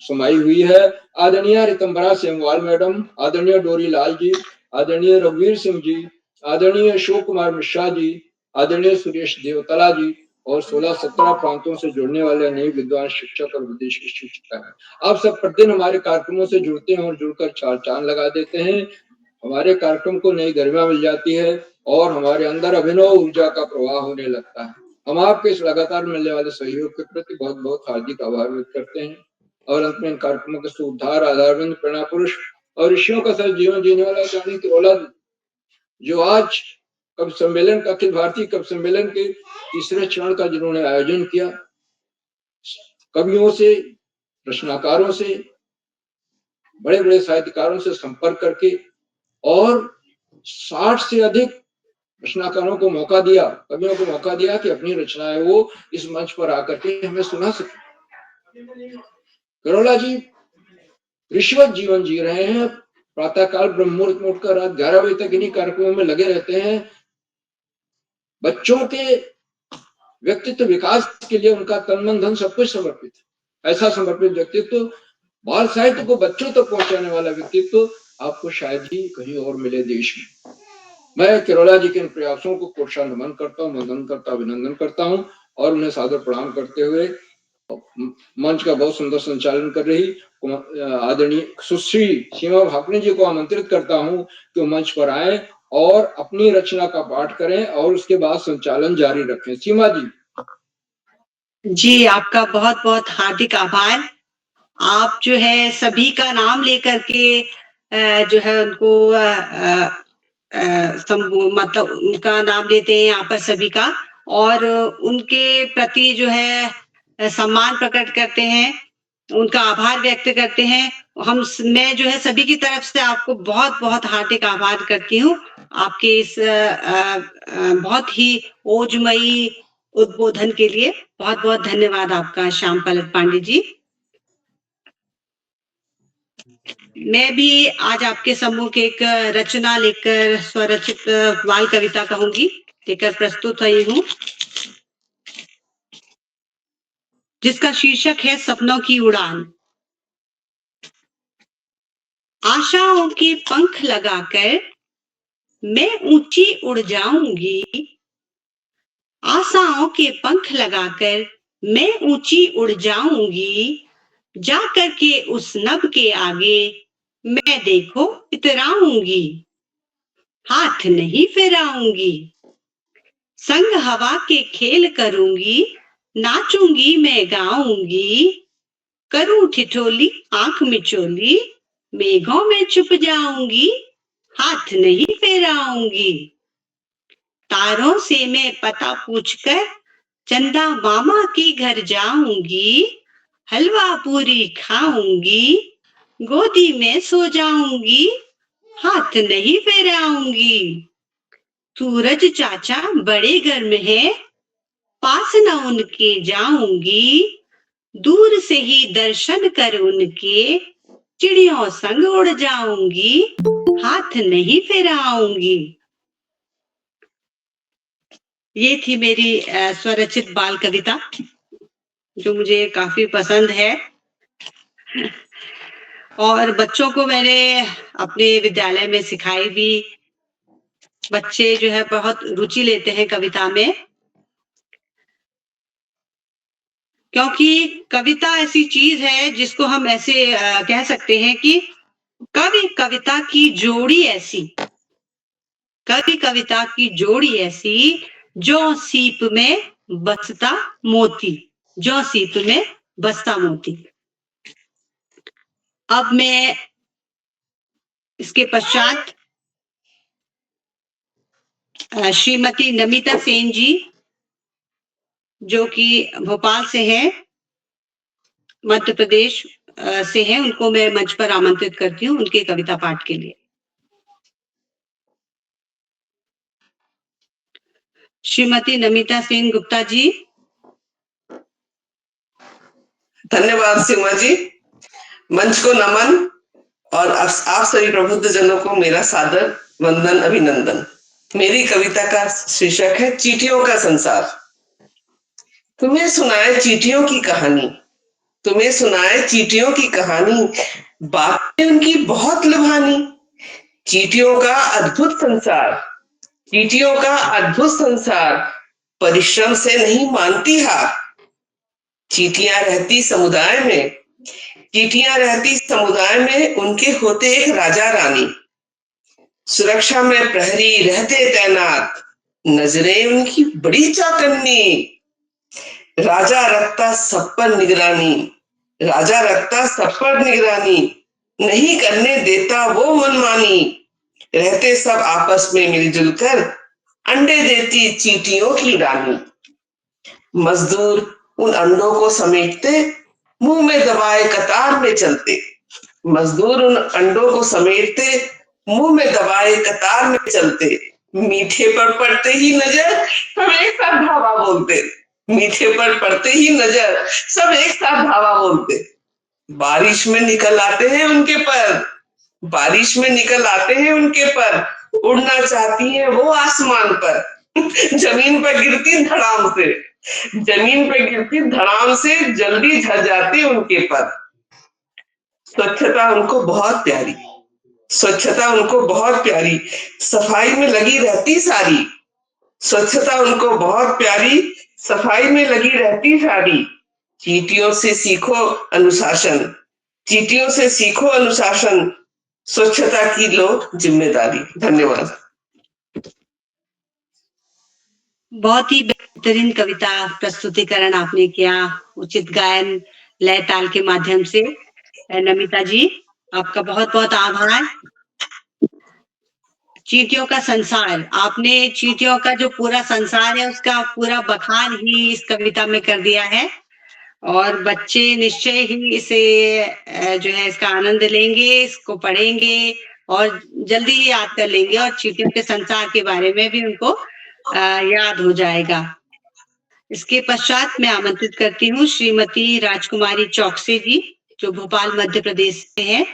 समाई हुई है। आदरणीय रितंबरा सेमवाल मैडम, आदरणीय डोरी लाल जी, आदरणीय रघुवीर सिंह जी, आदरणीय अशोक कुमार मिश्रा जी, आदरणीय सुरेश देवतला जी और 16-17 प्रांतों से जुड़ने वाले अनेक विद्वान शिक्षक और विदेशी शिक्षक हैं। आप सब प्रतिदिन हमारे कार्यक्रमों से जुड़ते हैं और जुड़कर चार चांद लगा देते हैं। हमारे कार्यक्रम को नई गरिमा मिल जाती है और हमारे अंदर अभिनव ऊर्जा का प्रवाह होने लगता है। हम आपके इस लगातार मिलने वाले सहयोग के प्रति बहुत बहुत हार्दिक आभार व्यक्त करते हैं। और अंत में इन कार्यक्रमों के उद्धार, आधारबंद, प्रेरणा पुरुष और ऋषियों का सर जीवन जीने वाला जानी की औलाद, जो आज कवि सम्मेलन का, अखिल भारतीय कवि सम्मेलन के तीसरे चरण का जिन्होंने आयोजन किया, कवियों से, रचनाकारों से, बड़े बड़े साहित्यकारों से संपर्क करके और 60 से अधिक रचनाकारों को मौका दिया, कवियों को मौका दिया कि अपनी रचनाएं वो इस मंच पर आकर के हमें सुना सके। करोला जी रिश्वत जीवन जी रहे हैं, प्रातःकाल ब्रह्म मुहूर्त में उठकर रात 11 बजे तक इन्हीं कार्यक्रमों में लगे रहते हैं। बच्चों के व्यक्तित्व विकास के लिए उनका तन मन धन सब कुछ समर्पित है। ऐसा समर्पित व्यक्तित्व, बाल साहित्य को बच्चों तक पहुंचाने वाला व्यक्तित्व आपको शायद ही कहीं और मिले देश में। मैं केरोला जी के इन प्रयासों को कोटशा नमन करता हूँ, वंदन करता, अभिनंदन करता हूँ और उन्हें सादर प्रणाम करते हुए मंच का बहुत सुंदर संचालन कर रही आदरणीय सुश्री सीमा भापनी जी को आमंत्रित करता हूँ कि मंच पर आए और अपनी रचना का पाठ करें और उसके बाद संचालन जारी रखें। सीमा जी, आपका बहुत बहुत हार्दिक आभार। आप जो है सभी का नाम लेकर के जो है उनको मतलब उनका नाम लेते हैं यहाँ पर सभी का, और उनके प्रति जो है सम्मान प्रकट करते हैं। उनका आभार व्यक्त करते हैं। मैं जो है सभी की तरफ से आपको बहुत बहुत हार्दिक आभार करती हूँ आपके इस बहुत ही ओजमयी उद्बोधन के लिए। बहुत बहुत धन्यवाद आपका श्याम पलट पांडे जी। मैं भी आज आपके सम्मुख एक रचना लेकर, स्वरचित बाल कविता कहूंगी, लेकर प्रस्तुत हुई हूँ, जिसका शीर्षक है सपनों की उड़ान। आशाओं के पंख लगाकर मैं ऊंची उड़ जाऊंगी, आशाओं के पंख लगाकर मैं ऊंची उड़ जाऊंगी, जाकर के उस नभ के आगे मैं देखो इतराऊंगी, हाथ नहीं फेराऊंगी, संग हवा के खेल करूंगी, नाचूंगी मैं गाऊंगी, करूं ठिठोली आंख मिचोली, मेघों में छुप जाऊंगी, हाथ नहीं फेराऊंगी, तारों से मैं पता पूछकर चंदा मामा के घर जाऊंगी, हलवा पूरी खाऊंगी, गोदी में सो जाऊंगी, हाथ नहीं फेराऊंगी, सूरज चाचा बड़े गर्म है, पास न उनके जाऊंगी, दूर से ही दर्शन कर उनके चिड़ियों संग उड़ जाऊंगी, हाथ नहीं फेराऊंगी। ये थी मेरी स्वरचित बाल कविता, जो मुझे काफी पसंद है, और बच्चों को मैंने अपने विद्यालय में सिखाई भी। बच्चे जो है बहुत रुचि लेते हैं कविता में, क्योंकि कविता ऐसी चीज है जिसको हम ऐसे कह सकते हैं कि कवि कविता की जोड़ी ऐसी, कवि कविता की जोड़ी ऐसी, जो सीप में बसता मोती, जो सीप में बसता मोती। अब मैं इसके पश्चात श्रीमती नमिता सेन जी, जो कि भोपाल से हैं, मध्य प्रदेश से हैं, उनको मैं मंच पर आमंत्रित करती हूँ उनके कविता पाठ के लिए। श्रीमती नमिता सेन गुप्ता जी। धन्यवाद सीमा जी, मंच को नमन और आप सभी प्रबुद्ध जनों को मेरा सादर वंदन अभिनंदन। मेरी कविता का शीर्षक है चींटियों का संसार। तुम्हें सुनाए चींटियों की कहानी, तुम्हें सुनाए चींटियों की कहानी, बातें उनकी बहुत लुभानी। चींटियों का अद्भुत संसार, चींटियों का अद्भुत संसार, परिश्रम से नहीं मानती हार। चींटियां रहती समुदाय में, चींटियां रहती समुदाय में, उनके होते एक राजा रानी। सुरक्षा में प्रहरी रहते तैनात, नजरें उनकी बड़ी चौकन्नी। राजा रखता सब पर निगरानी, राजा रखता सब पर निगरानी, नहीं करने देता वो मनमानी। रहते सब आपस में मिलजुल कर, अंडे देती चींटियों की रानी। मजदूर उन अंडों को समेटते, मुंह में दबाए कतार में चलते। मजदूर उन अंडों को समेटते, मुंह में दबाए कतार में चलते। मीठे पर पड़ते ही नजर सब एक साथ धावा बोलते, मीठे पर पड़ते ही नजर सब एक साथ धावा बोलते। बारिश में निकल आते हैं उनके पर, बारिश में निकल आते हैं उनके पर, उड़ना चाहती है वो आसमान पर। जमीन पर गिरती धड़ाम से, जमीन पर गिरती धड़ाम से जल्दी झड़ जाती उनके पर। स्वच्छता उनको बहुत प्यारी, स्वच्छता उनको बहुत प्यारी, सफाई में लगी रहती सारी। स्वच्छता उनको बहुत प्यारी, सफाई में लगी रहती सारी। चींटियों से सीखो अनुशासन, चींटियों से सीखो अनुशासन, स्वच्छता की लो जिम्मेदारी। धन्यवाद। बहुत ही बेहतरीन कविता प्रस्तुतिकरण आपने किया, उचित गायन लय ताल के माध्यम से। नमिता जी, आपका बहुत बहुत आभार। चींटियों का संसार, आपने चींटियों का जो पूरा संसार है उसका पूरा बखान ही इस कविता में कर दिया है। और बच्चे निश्चय ही इसे जो है इसका आनंद लेंगे, इसको पढ़ेंगे और जल्दी ही याद कर लेंगे और चींटियों के संसार के बारे में भी उनको याद हो जाएगा। इसके पश्चात मैं आमंत्रित करती हूँ श्रीमती राजकुमारी चौकसे जी, जो भोपाल मध्य प्रदेश से है।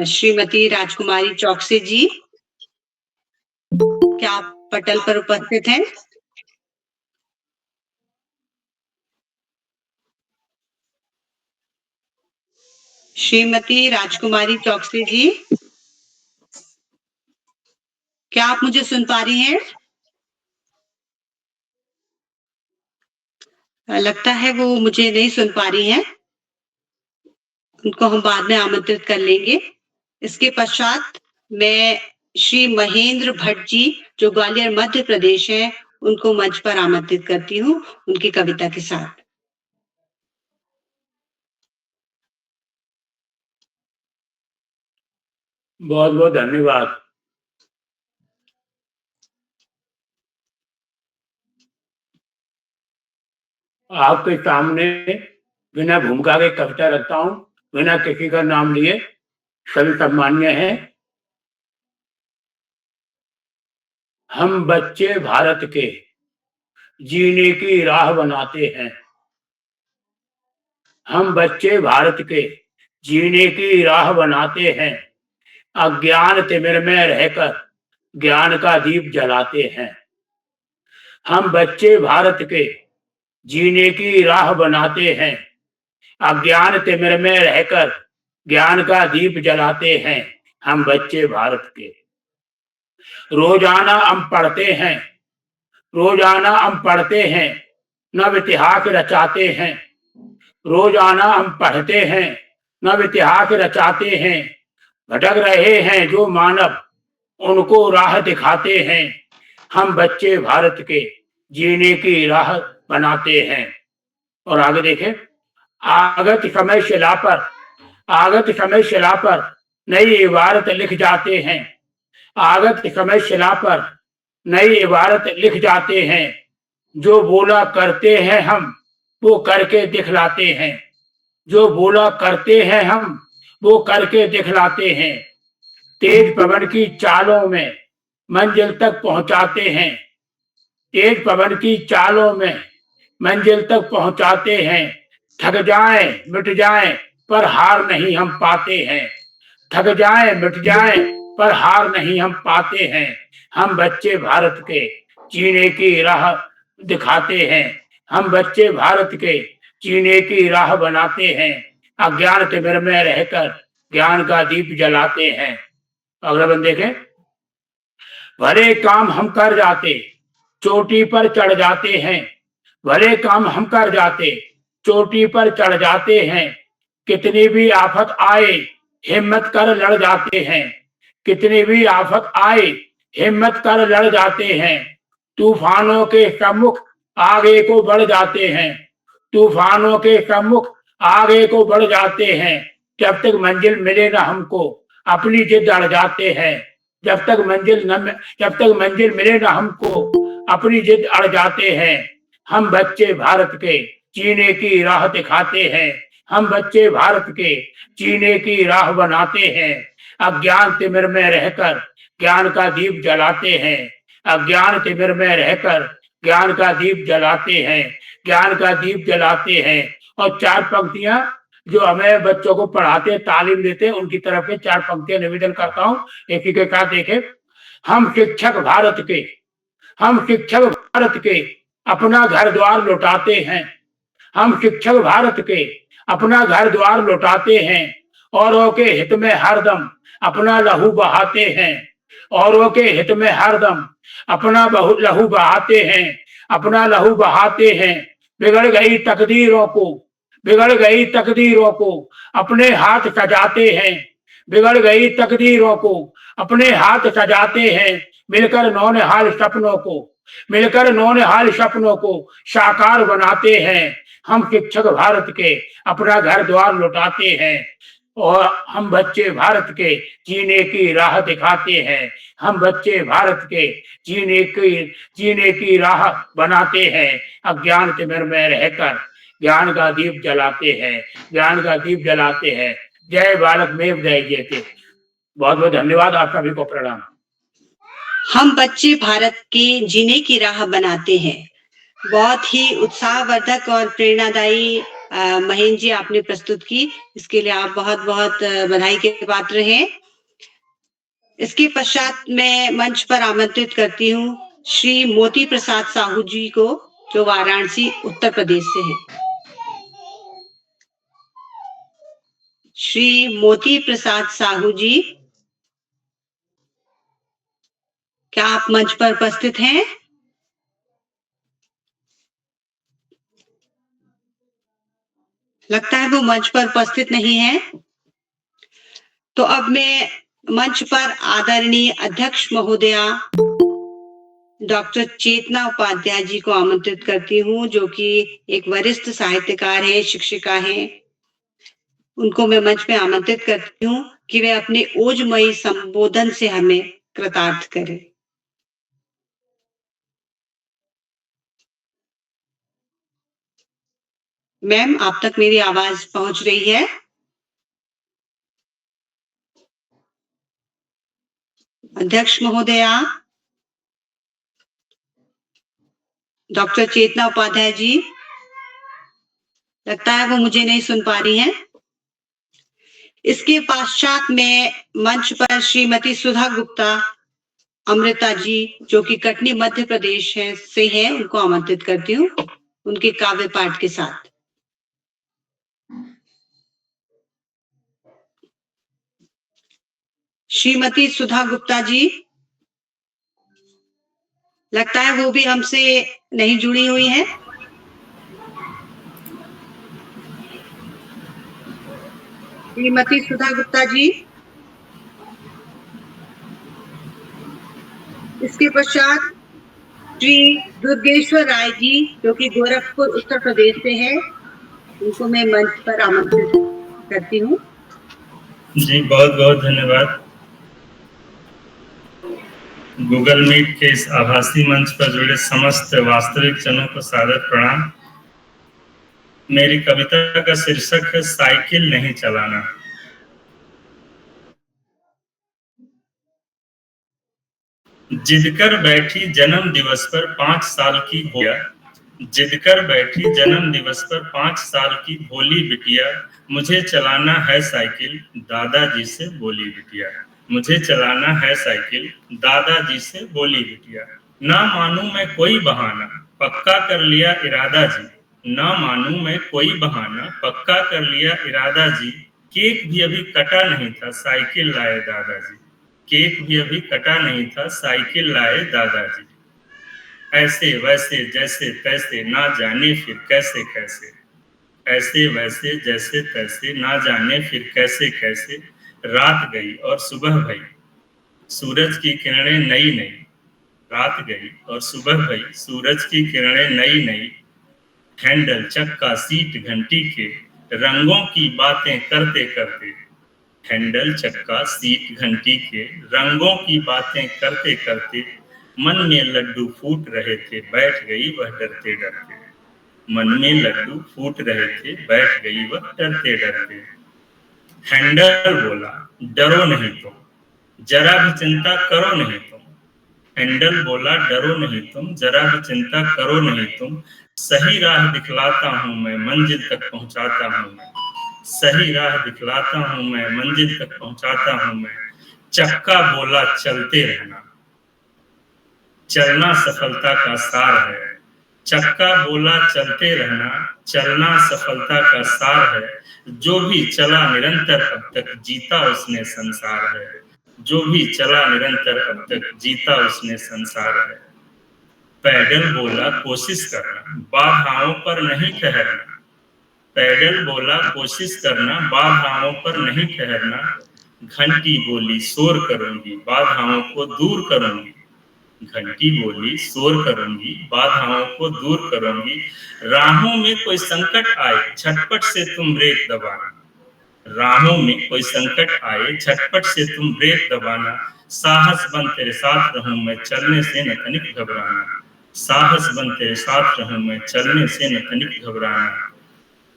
श्रीमती राजकुमारी चौकसे जी, क्या आप पटल पर उपस्थित हैं? श्रीमती राजकुमारी चौकसे जी, क्या आप मुझे सुन पा रही हैं? लगता है वो मुझे नहीं सुन पा रही हैं। उनको हम बाद में आमंत्रित कर लेंगे। इसके पश्चात मैं श्री महेंद्र भट्ट जी, जो ग्वालियर मध्य प्रदेश है, उनको मंच पर आमंत्रित करती हूँ उनकी कविता के साथ। बहुत बहुत धन्यवाद। आपके सामने बिना भूमिका के कविता रखता हूं, बिना किसी का नाम लिए, सभी सम्मान्य हैं। हम बच्चे भारत के जीने की राह बनाते हैं। हम बच्चे भारत के जीने की राह बनाते हैं। अज्ञान तिमिर में रहकर ज्ञान का दीप जलाते हैं। हम बच्चे भारत के जीने की राह बनाते हैं। अज्ञान तिमिर में रहकर ज्ञान का दीप जलाते हैं। हम बच्चे भारत के। रोजाना हम पढ़ते हैं, रोजाना हम पढ़ते हैं, नव इतिहास रचाते हैं। रोजाना हम पढ़ते हैं, नव इतिहास रचाते हैं। भटक रहे हैं जो मानव, उनको राह दिखाते हैं। हम बच्चे भारत के जीने की राह बनाते हैं। और आगे देखें, आगत समय शिला पर, आगत समय शिला पर नई इबारत लिख जाते हैं। आगत समय शिला पर नई इबारत लिख जाते हैं। जो बोला करते हैं हम, वो करके दिखलाते हैं। जो बोला करते हैं हम, वो करके दिखलाते हैं। तेज पवन की चालों में मंजिल तक पहुंचाते हैं। तेज पवन की चालों में मंजिल तक पहुंचाते हैं। थक जाएं मिट जाएं पर हार नहीं हम पाते हैं। थक जाएं मिट जाएं पर हार नहीं हम पाते हैं। हम बच्चे भारत के जीने की राह दिखाते हैं। हम बच्चे भारत के जीने की राह बनाते हैं। अज्ञान तिमिर में रहकर ज्ञान का दीप जलाते हैं। अगला बंद देखें, भले काम हम कर जाते, चोटी पर चढ़ जाते हैं। भले काम हम कर जाते, चोटी पर चढ़ जाते हैं। कितनी भी आफत आए, हिम्मत कर लड़ जाते हैं। कितनी भी आफत आए, हिम्मत कर लड़ जाते हैं। तूफानों के सम्मुख आगे को बढ़ जाते हैं। तूफानों के सम्मुख आगे को बढ़ जाते हैं। जब तक मंजिल मिले ना हमको, अपनी जिद अड़ जाते हैं। जब तक मंजिल मिले ना हमको, अपनी जिद अड़ जाते हैं। हम बच्चे भारत के जीने की राह दिखाते हैं। हम बच्चे भारत के जीने की राह बनाते हैं। अज्ञान तिमिर में रहकर ज्ञान का दीप जलाते हैं। अज्ञान तिमिर में रहकर ज्ञान का दीप जलाते हैं। ज्ञान का दीप जलाते हैं। और चार पंक्तियां जो हमें बच्चों को पढ़ाते तालीम देते हैं, उनकी तरफ से चार पंक्तियां निवेदन करता हूं। एक ही के साथ देखें, हम शिक्षक भारत के, हम शिक्षक भारत के अपना घर द्वार लौटाते हैं। हम शिक्षक भारत के अपना घर द्वार लौटाते हैं। औरों के हित में हरदम अपना लहू बहाते हैं। औरों के हित में हरदम अपना लहू बहाते हैं। अपना लहू बहाते हैं। बिगड़ गई तकदीरों को, बिगड़ गई तकदीरों को अपने हाथ सजाते हैं। बिगड़ गई तकदीरों को अपने हाथ सजाते हैं। मिलकर नौनिहाल सपनों को, मिलकर नौनिहाल सपनों को साकार बनाते हैं। हम शिक्षक भारत के अपना घर द्वार लौटाते हैं। और हम बच्चे भारत के जीने की राह दिखाते हैं। हम बच्चे भारत के जीने की राह बनाते हैं। अज्ञान तिमिर में रहकर ज्ञान का दीप जलाते हैं। ज्ञान का दीप जलाते हैं। जय बालक मेव जय जयते। बहुत बहुत धन्यवाद। आप सभी को प्रणाम। हम बच्चे भारत के जीने की राह बनाते हैं। बहुत ही उत्साहवर्धक और प्रेरणादायी महेंद्र जी आपने प्रस्तुत की। इसके लिए आप बहुत बहुत बधाई के पात्र हैं। इसके पश्चात मैं मंच पर आमंत्रित करती हूँ श्री मोती प्रसाद साहू जी को, जो वाराणसी उत्तर प्रदेश से हैं। श्री मोती प्रसाद साहू जी, क्या आप मंच पर उपस्थित हैं? लगता है वो मंच पर उपस्थित नहीं है। तो अब मैं मंच पर आदरणीय अध्यक्ष महोदया डॉक्टर चेतना उपाध्याय जी को आमंत्रित करती हूँ, जो कि एक वरिष्ठ साहित्यकार हैं, शिक्षिका हैं। उनको मैं मंच पे आमंत्रित करती हूँ कि वे अपने ओजमयी संबोधन से हमें कृतार्थ करें। मैम, आप तक मेरी आवाज पहुंच रही है? अध्यक्ष महोदया, डॉक्टर चेतना उपाध्याय जी, लगता है वो मुझे नहीं सुन पा रही हैं। इसके पश्चात में मंच पर श्रीमती सुधा गुप्ता अमृता जी, जो कि कटनी मध्य प्रदेश से हैं, उनको आमंत्रित करती हूँ उनके काव्य पाठ के साथ। श्रीमती सुधा गुप्ता जी, लगता है वो भी हमसे नहीं जुड़ी हुई है। श्रीमती सुधा गुप्ता जी, इसके पश्चात श्री दुर्गेश्वर राय जी, जो कि गोरखपुर उत्तर प्रदेश से हैं, उनको मैं मंच पर आमंत्रित करती हूँ। जी बहुत बहुत धन्यवाद। गूगल मीट के इस आभासी मंच पर जुड़े समस्त वास्तविक जनों को सादर प्रणाम। मेरी कविता का शीर्षक है साइकिल नहीं चलाना। जिद कर बैठी जन्म दिवस पर 5 साल की भोलिया, जिद कर बैठी जन्म दिवस पर 5 साल की भोली बिटिया, मुझे चलाना है साइकिल, दादाजी से बोली बिटिया। मुझे चलाना है साइकिल, दादाजी से बोली बिटिया। ना मानूं मैं कोई बहाना, पक्का कर लिया इरादा जी। ना मानूं मैं कोई बहाना, पक्का कर लिया इरादा जी। केक भी अभी कटा नहीं था, साइकिल लाए दादाजी। केक भी अभी कटा नहीं था, साइकिल लाए दादाजी। ऐसे वैसे जैसे तैसे, ना जाने फिर कैसे कैसे। ऐसे वैसे जैसे तैसे, ना जाने फिर कैसे कैसे। रात गई और सुबह भई, सूरज की किरणें नई नई। रात गई और सुबह भई, सूरज की किरणें नई नई। हैंडल चक्का सीट घंटी के, रंगों की बातें करते करते। हैंडल चक्का सीट घंटी के, रंगों की बातें करते करते। मन में लड्डू फूट रहे थे, बैठ गई वह डरते डरते। मन में लड्डू फूट रहे थे, बैठ गई वह डरते डरते। हैंडल बोला डरो नहीं तुम, जरा भी चिंता करो नहीं तुम। हैंडल बोला डरो नहीं तुम, जरा भी चिंता करो नहीं तुम। सही राह दिखलाता हूँ मैं, मंजिल तक पहुँचाता हूँ मैं। सही राह दिखलाता हूँ मैं, मंजिल तक पहुँचाता हूँ मैं। चक्का बोला चलते रहना, चलना सफलता का सार है। चक्का बोला चलते रहना, चलना सफलता का सार है। जो भी चला निरंतर अब तक, जीता उसने संसार है। जो भी चला निरंतर अब तक, जीता उसने संसार है। पैडल बोला कोशिश करना, बाधाओं पर नहीं ठहरना। पैडल बोला कोशिश करना, बाधाओं पर नहीं ठहरना। घंटी बोली शोर करूंगी, बाधाओं को दूर करूंगी। घंटी बोली शोर करूंगी, बाधाओं को दूर करूंगी। राहों में कोई संकट आए, झटपट से तुम ब्रेक दबाना। राहों में कोई संकट आए झटपट से तुम ब्रेक दबाना, साहस बन तेरे साथ रहूं मैं चलने से न तनिक घबराना, साहस बन तेरे साथ रहूं मैं चलने से न तनिक घबराना।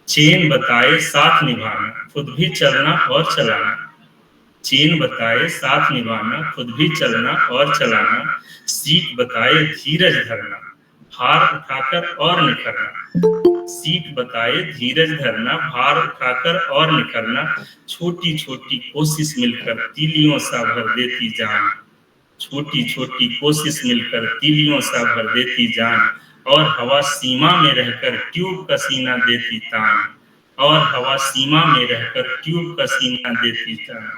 चेन बताए साथ निभाना, खुद भी चलना और चलाना, चेन बताए साथ निभाना, खुद भी चलना और चलाना। सीख बताए धीरज धरना, भार उठाकर और निखरना, सीख बताए धीरज धरना, भार उठाकर और निखरना। छोटी छोटी कोशिश मिलकर तीलियों सा भर देती जान, छोटी छोटी कोशिश मिलकर तीलियों सा भर देती जान। और हवा सीमा में रहकर ट्यूब का सीना देती तान, और हवा सीमा में रहकर ट्यूब का सीना देती तान।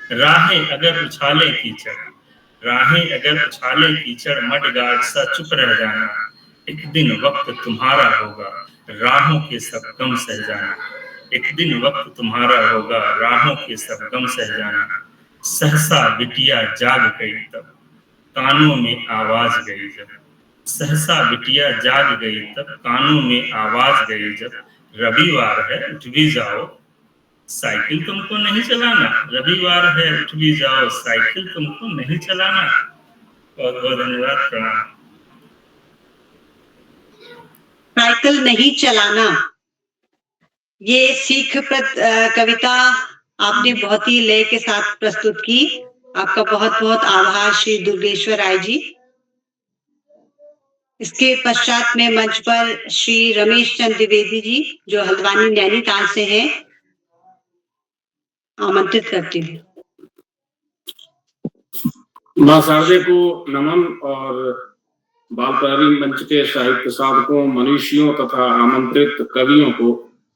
राहें अगर उछाले कीचड़, राहें अगर उछाले कीचड़, मडगार्ड सा चुप रह जाना। एक दिन वक्त तुम्हारा होगा राहों के सब गम सह जाना, एक दिन वक्त तुम्हारा होगा राहों के सब गम सह जाना। सहसा बिटिया जाग गई तब कानों में आवाज गई जब, सहसा बिटिया जाग गई तब कानों में आवाज गई जब। रविवार है उठ भी जाओ साइकिल तुमको नहीं चलाना, रविवार है उठ भी जाओ साइकिल तुमको नहीं चलाना। बहुत बहुत धन्यवाद, प्रणाम। साइकिल नहीं चलाना, ये सीख कविता आपने बहुत ही लय के साथ प्रस्तुत की। आपका बहुत बहुत आभार श्री दुर्गेश्वर राय जी। इसके पश्चात में मंच पर श्री रमेश चंद्र द्विवेदी जी जो हल्द्वानी नैनीताल से हैं, आमंत्रित करती हूँ। मां शारदे को नमन और बाल प्रहरी मंच के साहित्य साधकों, मनीषियों तथा आमंत्रित कवियों को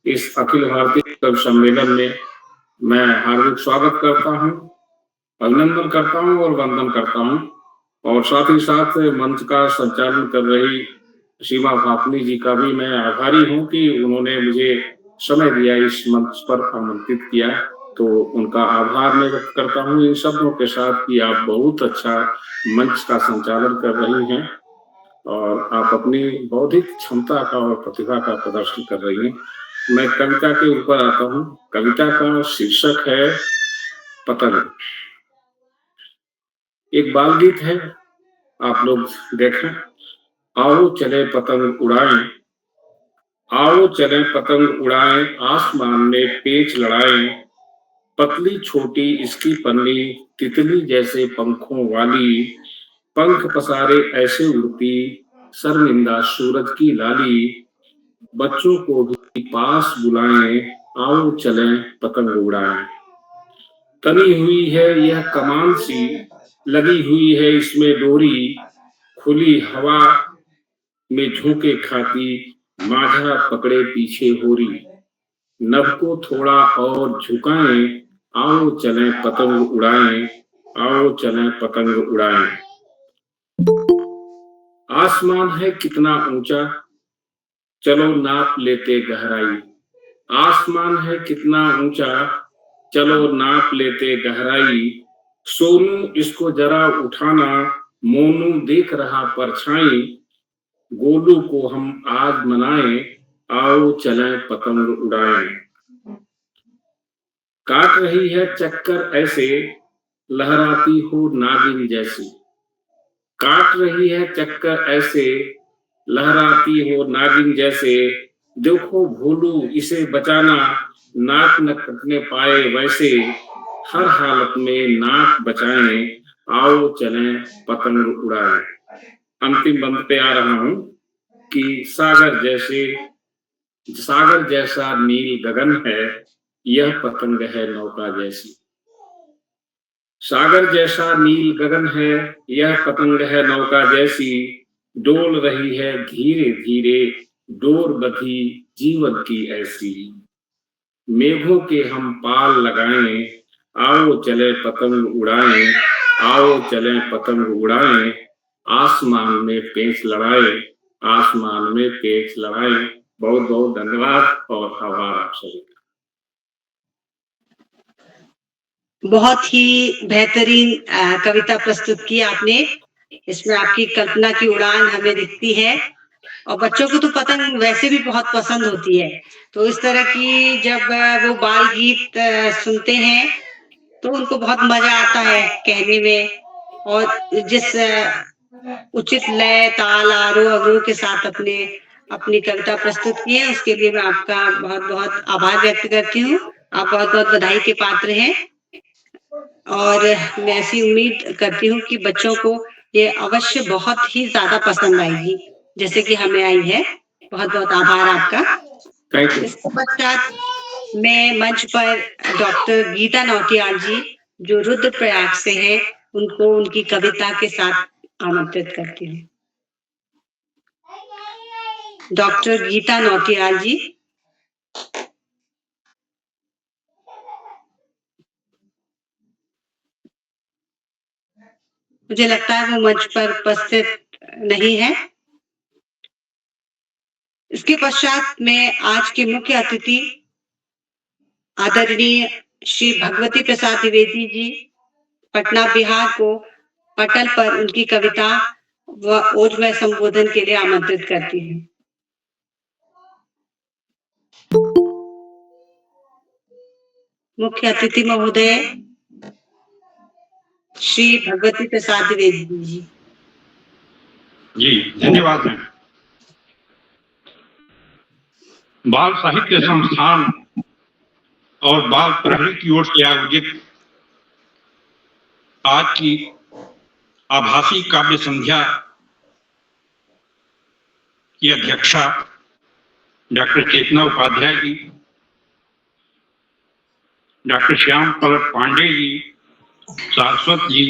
इस अखिल भारतीय कवि सम्मेलन में मैं हार्दिक स्वागत करता हूं, अभिनंदन करता हूं और वंदन करता हूं। और साथ ही साथ मंच का संचालन कर रही सीमा फाफनी जी का भी मैं आभारी हूं कि उन्होंने मुझे समय दिया, इस मंच पर आमंत्रित किया, तो उनका आभार मैं व्यक्त करता हूं इन शब्दों के साथ कि आप बहुत अच्छा मंच का संचालन कर रही हैं और आप अपनी बौद्धिक क्षमता का और प्रतिभा का प्रदर्शन कर रही हैं। मैं कविता के ऊपर आता हूं। कविता का शीर्षक है पतंग। एक बाल गीत है, आप लोग देखें। आओ चले पतंग उड़ाएं, आओ चले पतंग उड़ाएं, आसमान में पेच लड़ाएं। पतली छोटी इसकी पन्नी, तितली जैसे पंखों वाली, पंख पसारे ऐसे उड़ती, शर्मिंदा सूरज की लाली। बच्चों को भी पास बुलाएं, आओ चलें पतंग उड़ाएं। तनी हुई है यह कमान सी, लगी हुई है इसमें डोरी, खुली हवा में झोंके खाती, माझा पकड़े पीछे होरी। नभ को थोड़ा और झुकाएं, आओ चलें पतंग उड़ाएं, आओ चलें पतंग उड़ाएं। आसमान है कितना ऊंचा, चलो नाप लेते गहराई। आसमान है कितना ऊंचा, चलो नाप लेते गहराई। सोनू इसको जरा उठाना, मोनू देख रहा परछाई। गोलू को हम आज मनाएं, आओ चलें पतंग उड़ाएं। काट रही है चक्कर ऐसे, लहराती हो नागिन जैसी। काट रही है चक्कर ऐसे, लहराती हो नागिन जैसे। देखो भोलू इसे बचाना, नाक न कटने पाए वैसे। हर हालत में नाक बचाएं, आओ चलें पतंग उड़ाएं। अंतिम बंद पे आ रहा हूं कि सागर जैसा नील गगन है, यह पतंग है नौका जैसी। सागर जैसा नील गगन है, यह पतंग है नौका जैसी। डोल रही है धीरे धीरे, डोर बंधी जीवन की ऐसी। मेघों के हम पाल लगाएं, आओ चले पतंग उड़ाएं, आओ चले पतंग उड़ाएं। आसमान में पेच लड़ाए, आसमान में पेच लड़ाए। बहुत बहुत धन्यवाद और आभार आप सभी का। बहुत ही बेहतरीन कविता प्रस्तुत की आपने। इसमें आपकी कल्पना की उड़ान हमें दिखती है और बच्चों को तो पतंग वैसे भी बहुत पसंद होती है। तो इस तरह की जब वो बाल गीत सुनते हैं तो उनको बहुत मजा आता है कहने में, और जिस उचित लय, ताल, आरोह अवरोह के साथ अपनी कविता प्रस्तुत की है, उसके लिए मैं आपका बहुत-बहुत आभार व्यक्त करती हूँ। आप बहुत-बहुत बधाई के पात्र हैं और मैं ऐसी उम्मीद करती हूँ कि बच्चों को ये अवश्य बहुत ही ज़्यादा पसंद आएगी, जैसे कि हमें आई है। बहुत-बहुत आभार आपका। Thank you. इसके पश्चात मैं मंच पर डॉक्टर गीता नौटियाल जी, जो रुद्रप्रयाग से हैं, उनको उनकी कविता के साथ आमंत्रित करती हूँ। डॉक्टर गीता नौटियाल जी। मुझे लगता है वो मंच पर उपस्थित नहीं है। इसके पश्चात मैं आज के मुख्य अतिथि आदरणीय श्री भगवती प्रसाद द्विवेदी जी, पटना बिहार को पटल पर उनकी कविता व ओजमय संबोधन के लिए आमंत्रित करती हूँ। मुख्य अतिथि महोदय श्री भगवती प्रसाद द्विवेदी जी। जी धन्यवाद मैम। बाल साहित्य संस्थान और बाल प्रहरी की ओर से आयोजित आज की आभासी काव्य संध्या की अध्यक्षा डॉक्टर चेतना उपाध्याय जी, डॉक्टर श्याम पलट पांडे जी, सारस्वत जी,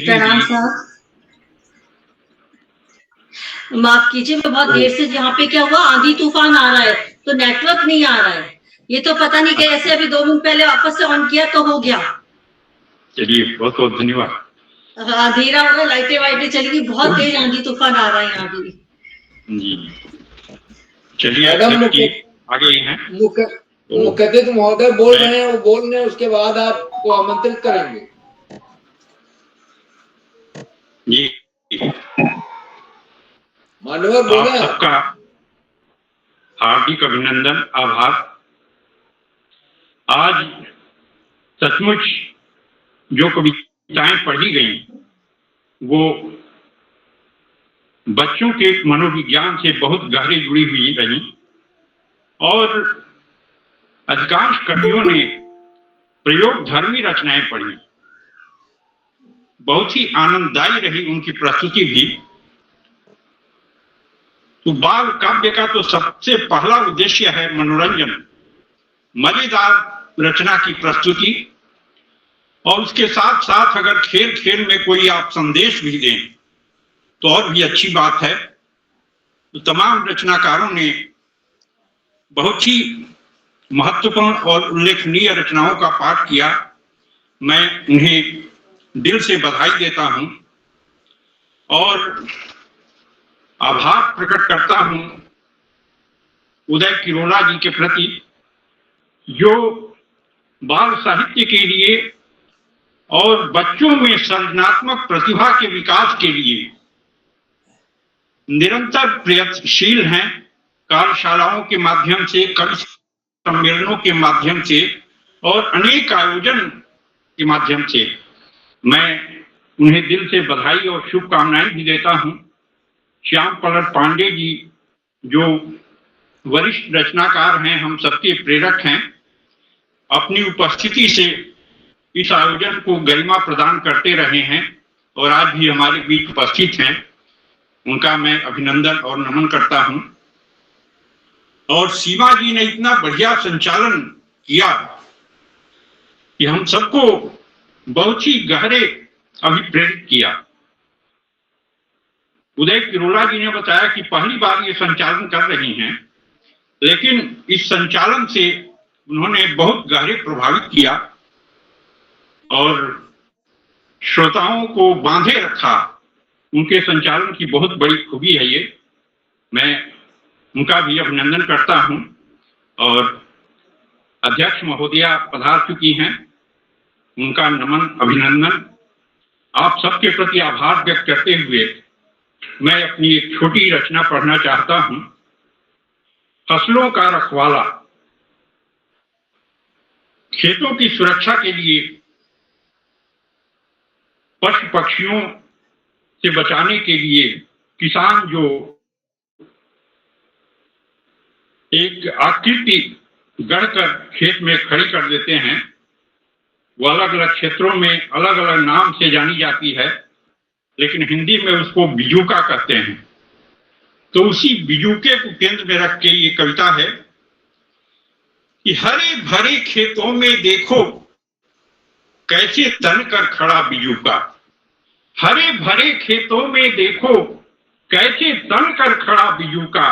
प्रणाम साहब। माफ कीजिए, मैं बहुत देर से, यहाँ पे क्या हुआ, आंधी तूफान आ रहा है तो नेटवर्क नहीं आ रहा है। ये तो पता नहीं कैसे, अभी 2 मिनट पहले वापस से ऑन किया तो हो गया। चलिए बहुत बहुत धन्यवाद। अंधेरा हो रहा, लाइटें वाइटें चली गई, बहुत तेज आंधी तूफान आ रहा है यहाँ भी। जी चलिए आगे हैं। मुख्य अतिथि महोदय बोल रहे हैं, वो बोल रहे हैं, उसके बाद आपको आमंत्रित करेंगे। जी मानव बोले। आप सबका हार्दिक अभिनंदन, आभार। आज सचमुच जो कविताएं पढ़ी गई वो बच्चों के मनोविज्ञान से बहुत गहरी जुड़ी हुई रही और अधिकांश कवियों ने प्रयोगधर्मी रचनाएं पढ़ी। बहुत ही आनंददायी रही उनकी प्रस्तुति भी। तो बाल काव्य का तो सबसे पहला उद्देश्य है मनोरंजन, मजेदार रचना की प्रस्तुति, और उसके साथ साथ अगर खेल खेल में कोई आप संदेश भी दें तो और भी अच्छी बात है। तो तमाम रचनाकारों ने बहुत ही महत्वपूर्ण और उल्लेखनीय रचनाओं का पाठ किया। मैं उन्हें दिल से बधाई देता हूं और आभार प्रकट करता हूं उदय किरोला जी के प्रति, जो बाल साहित्य के लिए और बच्चों में सृजनात्मक प्रतिभा के विकास के लिए निरंतर प्रयत्नशील हैं। कार्यशालाओं के माध्यम से, कवि सम्मेलनों के माध्यम से और अनेक आयोजन के माध्यम से मैं उन्हें दिल से बधाई और शुभकामनाएं भी देता हूं। श्याम पलट पांडे जी जो वरिष्ठ रचनाकार हैं, हम सबके प्रेरक हैं, अपनी उपस्थिति से इस आयोजन को गरिमा प्रदान करते रहे हैं और आज भी हमारे बीच उपस्थित हैं। उनका मैं अभिनंदन और नमन करता हूं। और सीमा जी ने इतना बढ़िया संचालन किया कि हम सबको बहुत ही गहरे अभिप्रेरित किया। उदय किरोला जी ने बताया कि पहली बार ये संचालन कर रही हैं, लेकिन इस संचालन से उन्होंने बहुत गहरे प्रभावित किया और श्रोताओं को बांधे रखा। उनके संचालन की बहुत बड़ी खूबी है ये। मैं उनका भी अभिनंदन करता हूं और अध्यक्ष महोदया पधार चुकी हैं, उनका नमन अभिनंदन। आप सबके प्रति आभार व्यक्त करते हुए मैं अपनी एक छोटी रचना पढ़ना चाहता हूं। फसलों का रखवाला। खेतों की सुरक्षा के लिए पशु पक्षियों से बचाने के लिए किसान जो एक आकृति गढ़कर खेत में खड़ी कर देते हैं, वो अलग अलग क्षेत्रों में अलग अलग नाम से जानी जाती है, लेकिन हिंदी में उसको बिजूका कहते हैं। तो उसी बिजूके को केंद्र में रख के ये कविता है कि हरे भरे खेतों में देखो कैसे तन कर खड़ा बिजूका। हरे भरे खेतों में देखो कैसे तन कर खड़ा बिजूका।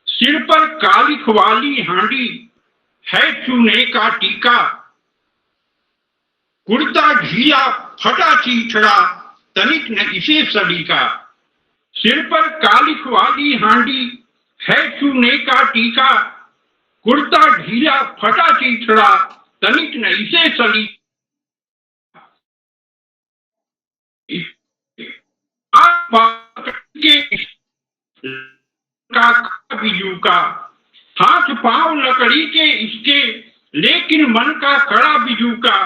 सिर पर कालिख वाली हांडी है चूने का टीका। कुर्ता ढीला फटा चीथड़ा तनिक न इसे सलीका। सिर पर कालिख वाली हांडी है चूने का टीका। कुर्ता ढीला फटा चीथड़ा तनिक न इसे सलीका। बिजू का हाथ पांव लकड़ी के इसके, लेकिन मन का कड़ा बिजू का।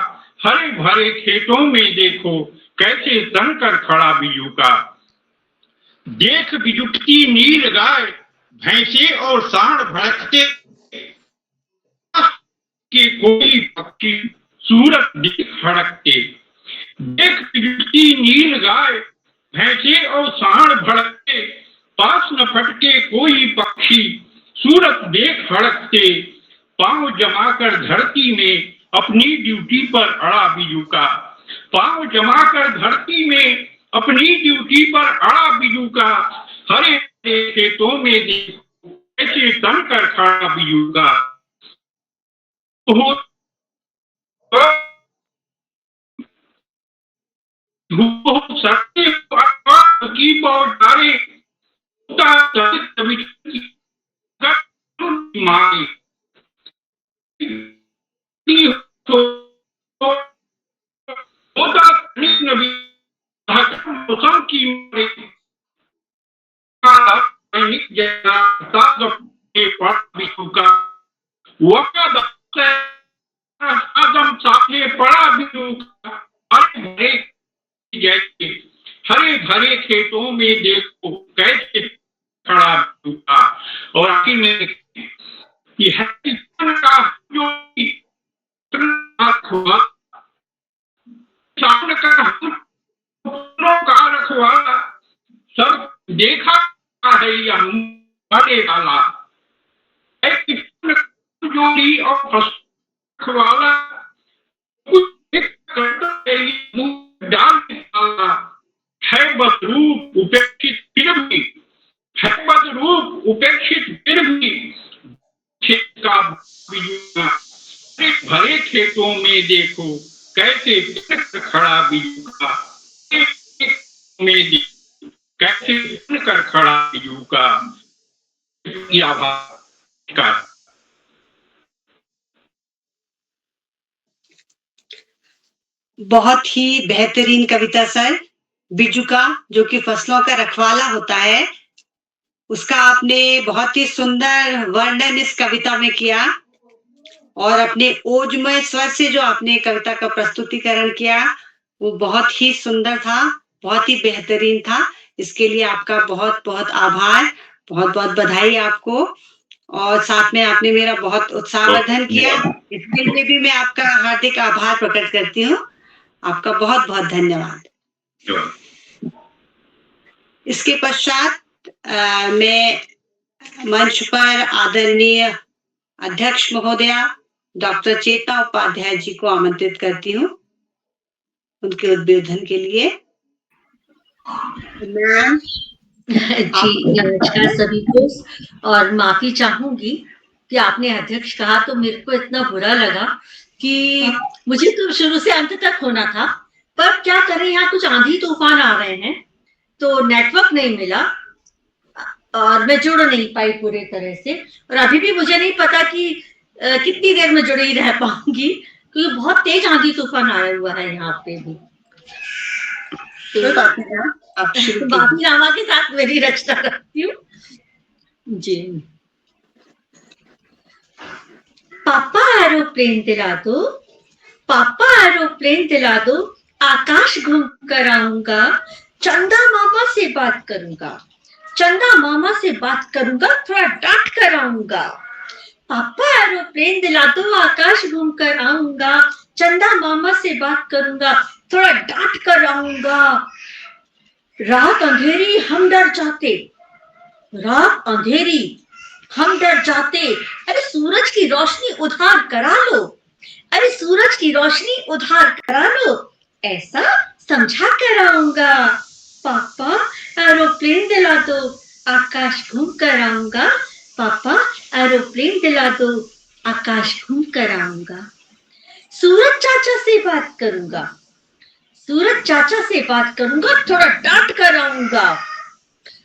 हरे भरे खेतों में देखो कैसे तन कर खड़ा बिजू का। देख बिजुकती नील गाय भैंसे और सांड भड़कते के कोई पक्षी सूरत देख हड़कते। देख बिजुकती नील गाय भैंसे और सांड भड़कते। पास न फटके कोई पक्षी सूरत देख हड़कते। पांव जमाकर धरती में अपनी ड्यूटी पर अड़ा बिजू का। पांव जमाकर धरती में अपनी ड्यूटी पर अड़ा बिजू का। हरे खेतों में देखो कैसे तन कर खड़ा बिजू का। की बौछारे हरे भरे खेतों में देखो कैसे खड़ा बिजूका। और आखिर में कि है का जो का रखवाला सब देखा है यह मरे वाला। जोड़ी और रखवाला डाल वाला है बस रूप उपेक्षित फिर भी। है बस रूप उपेक्षित फिर भी खेत का बिजूका। भरे खेतों में देखो कैसे खड़ा बिजूका। में कैसे कर खड़ा बिजूका। बहुत ही बेहतरीन कविता सर। बिजूका जो कि फसलों का रखवाला होता है, उसका आपने बहुत ही सुंदर वर्णन इस कविता में किया और अपने ओजमय स्वर से जो आपने कविता का प्रस्तुतिकरण किया वो बहुत ही सुंदर था, बहुत ही बेहतरीन था। इसके लिए आपका बहुत बहुत आभार, बहुत बहुत बधाई आपको। और साथ में आपने मेरा बहुत उत्साहवर्धन किया, इसके लिए भी मैं आपका हार्दिक आभार प्रकट करती हूँ। आपका बहुत बहुत धन्यवाद। इसके पश्चात मैं मंच पर आदरणीय अध्यक्ष महोदया डॉक्टर चेतना उपाध्याय जी को आमंत्रित करती हूँ उनके उद्बोधन के लिए। जी नमस्कार सभी को। और माफी चाहूंगी कि आपने अध्यक्ष कहा तो मेरे को इतना बुरा लगा कि मुझे तो शुरू से अंत तक होना था, पर क्या करें यहाँ कुछ आंधी तूफान आ रहे हैं तो नेटवर्क नहीं मिला और मैं जुड़ नहीं पाई पूरे तरह से। और अभी भी मुझे नहीं पता कि कितनी देर में जुड़ी रह पाऊंगी क्योंकि बहुत तेज आंधी तूफान आया हुआ है यहाँ पे भी। आप शुरू कीजिए। माफी रामा के साथ मेरी रचना रखती हूँ जी। पापा एरोप्लेन दिला दो, पापा एरोप्लेन दिला दो, आकाश घूम कर आऊंगा, चंदा मामा से बात करूंगा, चंदा मामा से बात करूंगा, थोड़ा डांट कर आऊंगा। पापा एरोप्लेन दिला दो, आकाश घूम कर आऊंगा, चंदा मामा से बात करूंगा, थोड़ा डांट कर आऊंगा। रात अंधेरी हम डर जाते, रात अंधेरी हम डर जाते, अरे सूरज की रोशनी उधार करा लो, अरे सूरज की रोशनी उधार करा लो, ऐसा समझा कर आऊंगा। पापा एरोप्लेन दिला दो, आकाश घूम कर आऊंगा, पापा एरोप्लेन दिला दो, आकाश घूम कर आऊंगा। सूरज चाचा से बात करूंगा, सूरज चाचा से बात करूंगा, थोड़ा डांट कर आऊंगा।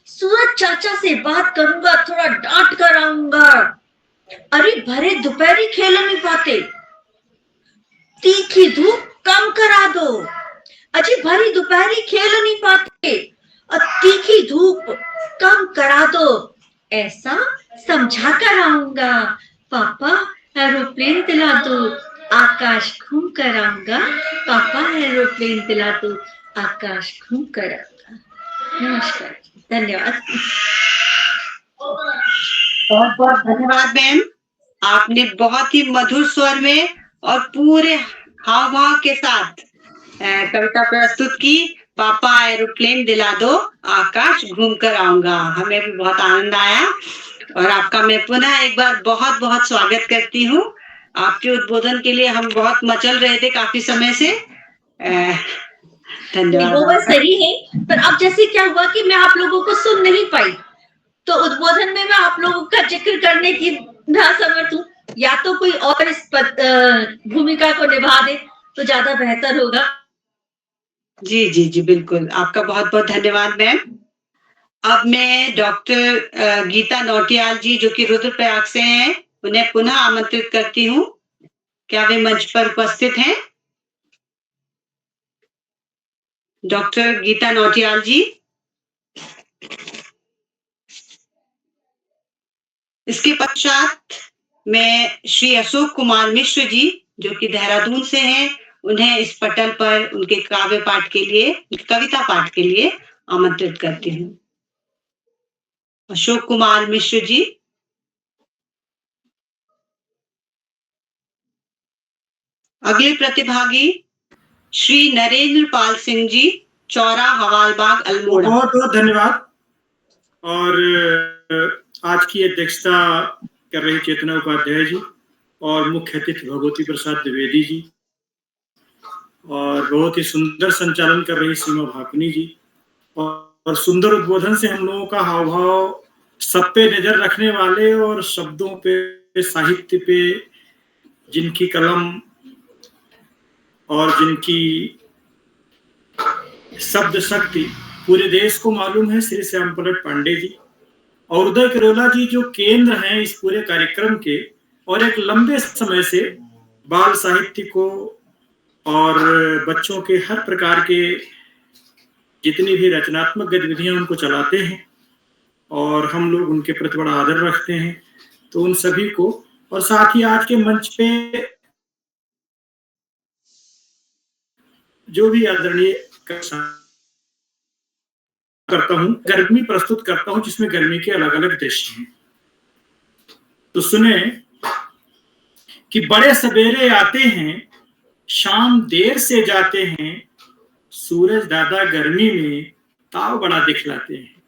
सूरज चाचा से बात करूंगा, थोड़ा डांट कर आऊंगा। अरे भरे दोपहरी खेल नहीं पाते, तीखी धूप कम करा दो, अजी भरी दोपहरी खेल नहीं पाते और तीखी धूप कम करा दो, ऐसा समझा कर आऊंगा। पापा एरोप्लेन दिला दो, आकाश घूम कर आऊंगा, पापा एरोप्लेन दिला दो, आकाश घूम कर आऊंगा। नमस्कार, धन्यवाद। बहुत बहुत धन्यवाद मैम, आपने बहुत ही मधुर स्वर में और पूरे हाव भाव के साथ कविता प्रस्तुत की। पापा एरोप्लेन दिला दो, आकाश घूम कर आऊंगा। हमें भी बहुत आनंद आया और आपका मैं पुनः एक बार बहुत बहुत स्वागत करती हूँ। आपके उद्बोधन के लिए हम बहुत मचल रहे थे काफी समय से। धन्यवाद। वो बात सही है, पर अब जैसे क्या हुआ कि मैं आप लोगों को सुन नहीं पाई, तो उद्बोधन में मैं आप लोगों का जिक्र करने की ना समर्थ हूँ। या तो कोई और इस भूमिका को निभा दे तो ज्यादा बेहतर होगा। जी जी जी बिल्कुल, आपका बहुत बहुत धन्यवाद मैम। अब मैं डॉक्टर गीता नौटियाल जी जो कि रुद्रप्रयाग से हैं, उन्हें पुनः आमंत्रित करती हूँ। क्या वे मंच पर उपस्थित हैं? डॉक्टर गीता नौटियाल जी। इसके पश्चात मैं श्री अशोक कुमार मिश्र जी जो कि देहरादून से हैं, उन्हें इस पटल पर उनके काव्य पाठ के लिए, कविता पाठ के लिए आमंत्रित करती हूँ। अशोक कुमार मिश्र जी। अगले प्रतिभागी श्री नरेंद्र पाल सिंह जी, चौरा हवालबाग अल्मोड़ा। बहुत बहुत धन्यवाद। और आज की अध्यक्षता कर रही चेतना उपाध्याय जी और मुख्य अतिथि भगवती प्रसाद द्विवेदी जी, और बहुत ही सुंदर संचालन कर रही सीमा भापनी जी, और सुंदर उद्बोधन से हम लोगों का हाव भाव सब पे नजर रखने वाले और शब्दों पे, साहित्य पे जिनकी कलम और जिनकी शब्द शक्ति पूरे देश को मालूम है, श्री श्याम पलट पांडे जी और उदय किरोला जी जो केंद्र हैं इस पूरे कार्यक्रम के, और एक लंबे समय से बाल साहित्य को और बच्चों के हर प्रकार के जितनी भी रचनात्मक गतिविधियां उनको चलाते हैं, और हम लोग उनके प्रति बड़ा आदर रखते हैं। तो उन सभी को, और साथ ही आज के मंच पे जो भी आदरणीय करता हूं, गर्मी प्रस्तुत करता हूं जिसमें गर्मी के अलग अलग दृश्य हैं। तो सुने कि बड़े सवेरे आते हैं, शाम देर से जाते हैं, सूरज दादा गर्मी में ताव बड़ा दिखलाते हैं,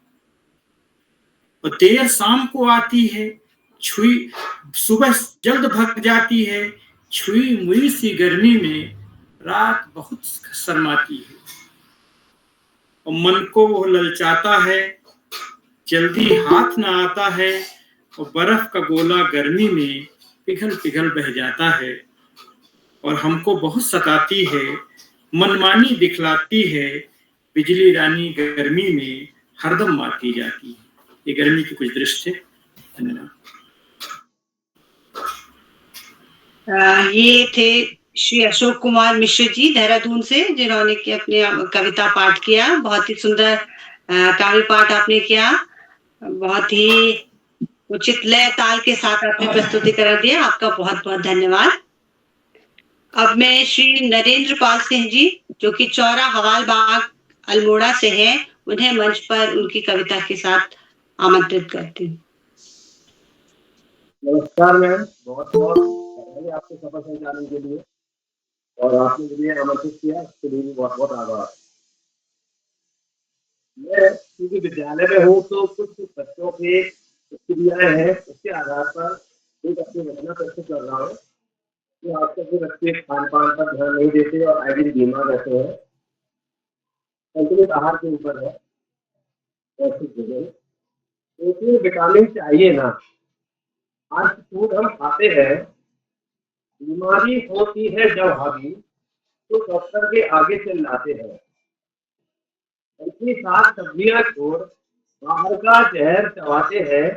और देर शाम को आती है, छुई सुबह जल्द भग जाती है, छुई मुई सी गर्मी में रात बहुत शर्माती है, और मन को वो ललचाता है, जल्दी हाथ ना आता है, और बर्फ का गोला गर्मी में पिघल पिघल बह जाता है, और हमको बहुत सताती है, मनमानी दिखलाती है, बिजली रानी गर्मी में हरदम मारती जाती है। ये गर्मी के कुछ दृश्य थे। धन्यवाद। ये थे श्री अशोक कुमार मिश्र जी देहरादून से, जिन्होंने की अपनी कविता पाठ किया। बहुत ही सुंदर काव्य पाठ आपने किया, बहुत ही उचित लय ताल के साथ आपने प्रस्तुतिकरण दिया, आपका बहुत बहुत धन्यवाद। अब मैं श्री नरेंद्र पाल सिंह जी, जो कि चौरा हवाल बाग अल्मोड़ा से हैं, उन्हें मंच पर उनकी कविता के साथ आमंत्रित करती हूँ। नमस्कार मैम, बहुत बहुत बधाई आपके सफल संचालन के लिए, और आपने मुझे आमंत्रित किया उसके लिए भी बहुत बहुत आभार। मैं क्योंकि विद्यालय में हूँ तो कुछ बच्चों के क्रियाएं हैं, उसके आधार पर एक अपनी रचना प्रस्तुत कर रहा हूँ कि आजकल के बच्चे खान पान पर ध्यान नहीं देते और आए दिन बीमार रहते हैं। संतुलित आहार के ऊपर है, तो विटामिन चाहिए ना। आज फूड हम खाते हैं, बीमारी होती है जब हावी तो डॉक्टर के आगे चल जाते हैं। इतनी साग सब्जियां छोड़ बाहर का जहर चबाते हैं।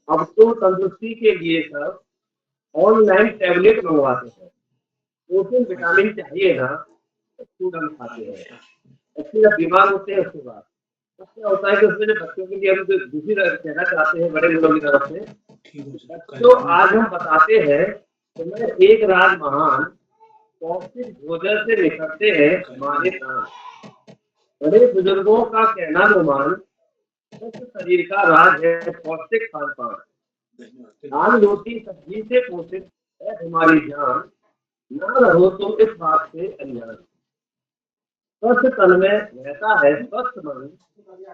अब तो तंदुरुस्ती के लिए सब ऑनलाइन टैबलेट मंगवाते हैं। प्रोटीन विटामिन चाहिए ना, फूड हम खाते हैं। बच्चे जब बीमार होते हैं उसके बाद क्या होता है कि उसमें बच्चों के लिए हम दूसरी कहना चाहते हैं बड़े लोगों की तरफ से, तो आज हम बताते हैं कि मैं एक राज महान पौष्टिक भोजन से निकलते हैं हमारे प्राण। बड़े बुजुर्गों का कहना नुमान, शरीर का राज है पौष्टिक खान पान। दाल रोटी सब्जी से पोषित है हमारी जान, ना रहो तुम इस बात से अनजान। स्वस्थ तन में रहता है स्वस्थ मन,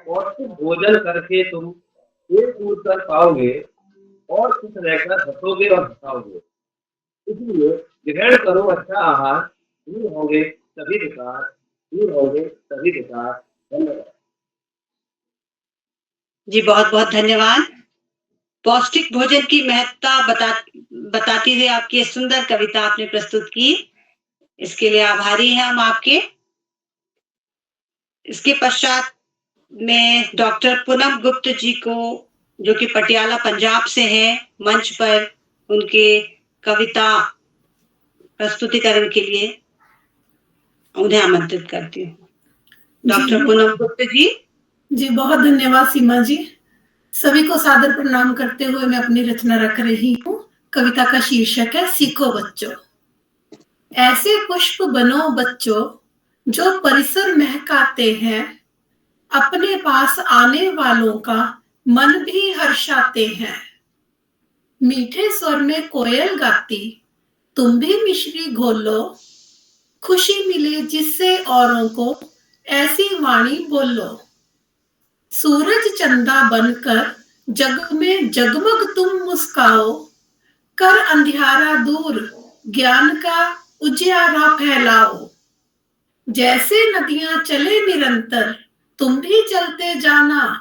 पौष्टिक भोजन करके तुम खेल कूद कर पाओगे और खुश रहकर हंसोगे और हंसाओगे। इसलिए ग्रहण करो अच्छा आहार, दूर होंगे सभी विकार, दूर होंगे सभी विकार। धन्यवाद जी, बहुत बहुत धन्यवाद। पौष्टिक भोजन की महत्ता बताती हुई आपकी ये सुंदर कविता आपने प्रस्तुत की, इसके लिए आभारी हैं हम आपके। इसके पश्चात मैं डॉक्टर पूनम गुप्त जी को, जो कि पटियाला पंजाब से हैं, मंच पर उनके कविता प्रस्तुतिकरण के लिए उन्हें आमंत्रित करती हूँ। डॉक्टर पूनम गुप्त जी। जी, बहुत धन्यवाद सीमा जी। सभी को सादर प्रणाम करते हुए मैं अपनी रचना रख रही हूँ। कविता का शीर्षक है सीखो बच्चों। ऐसे पुष्प बनो बच्चों जो परिसर महकाते हैं, अपने पास आने वालों का मन भी हर्षाते हैं। मीठे स्वर में कोयल गाती तुम भी मिश्री घोलो, खुशी मिले जिससे औरों को ऐसी वाणी बोलो। सूरज चंदा बनकर जग में जगमग तुम मुस्काओ, कर अंधियारा दूर ज्ञान का उजियारा फैलाओ। जैसे नदियां चले निरंतर तुम भी चलते जाना,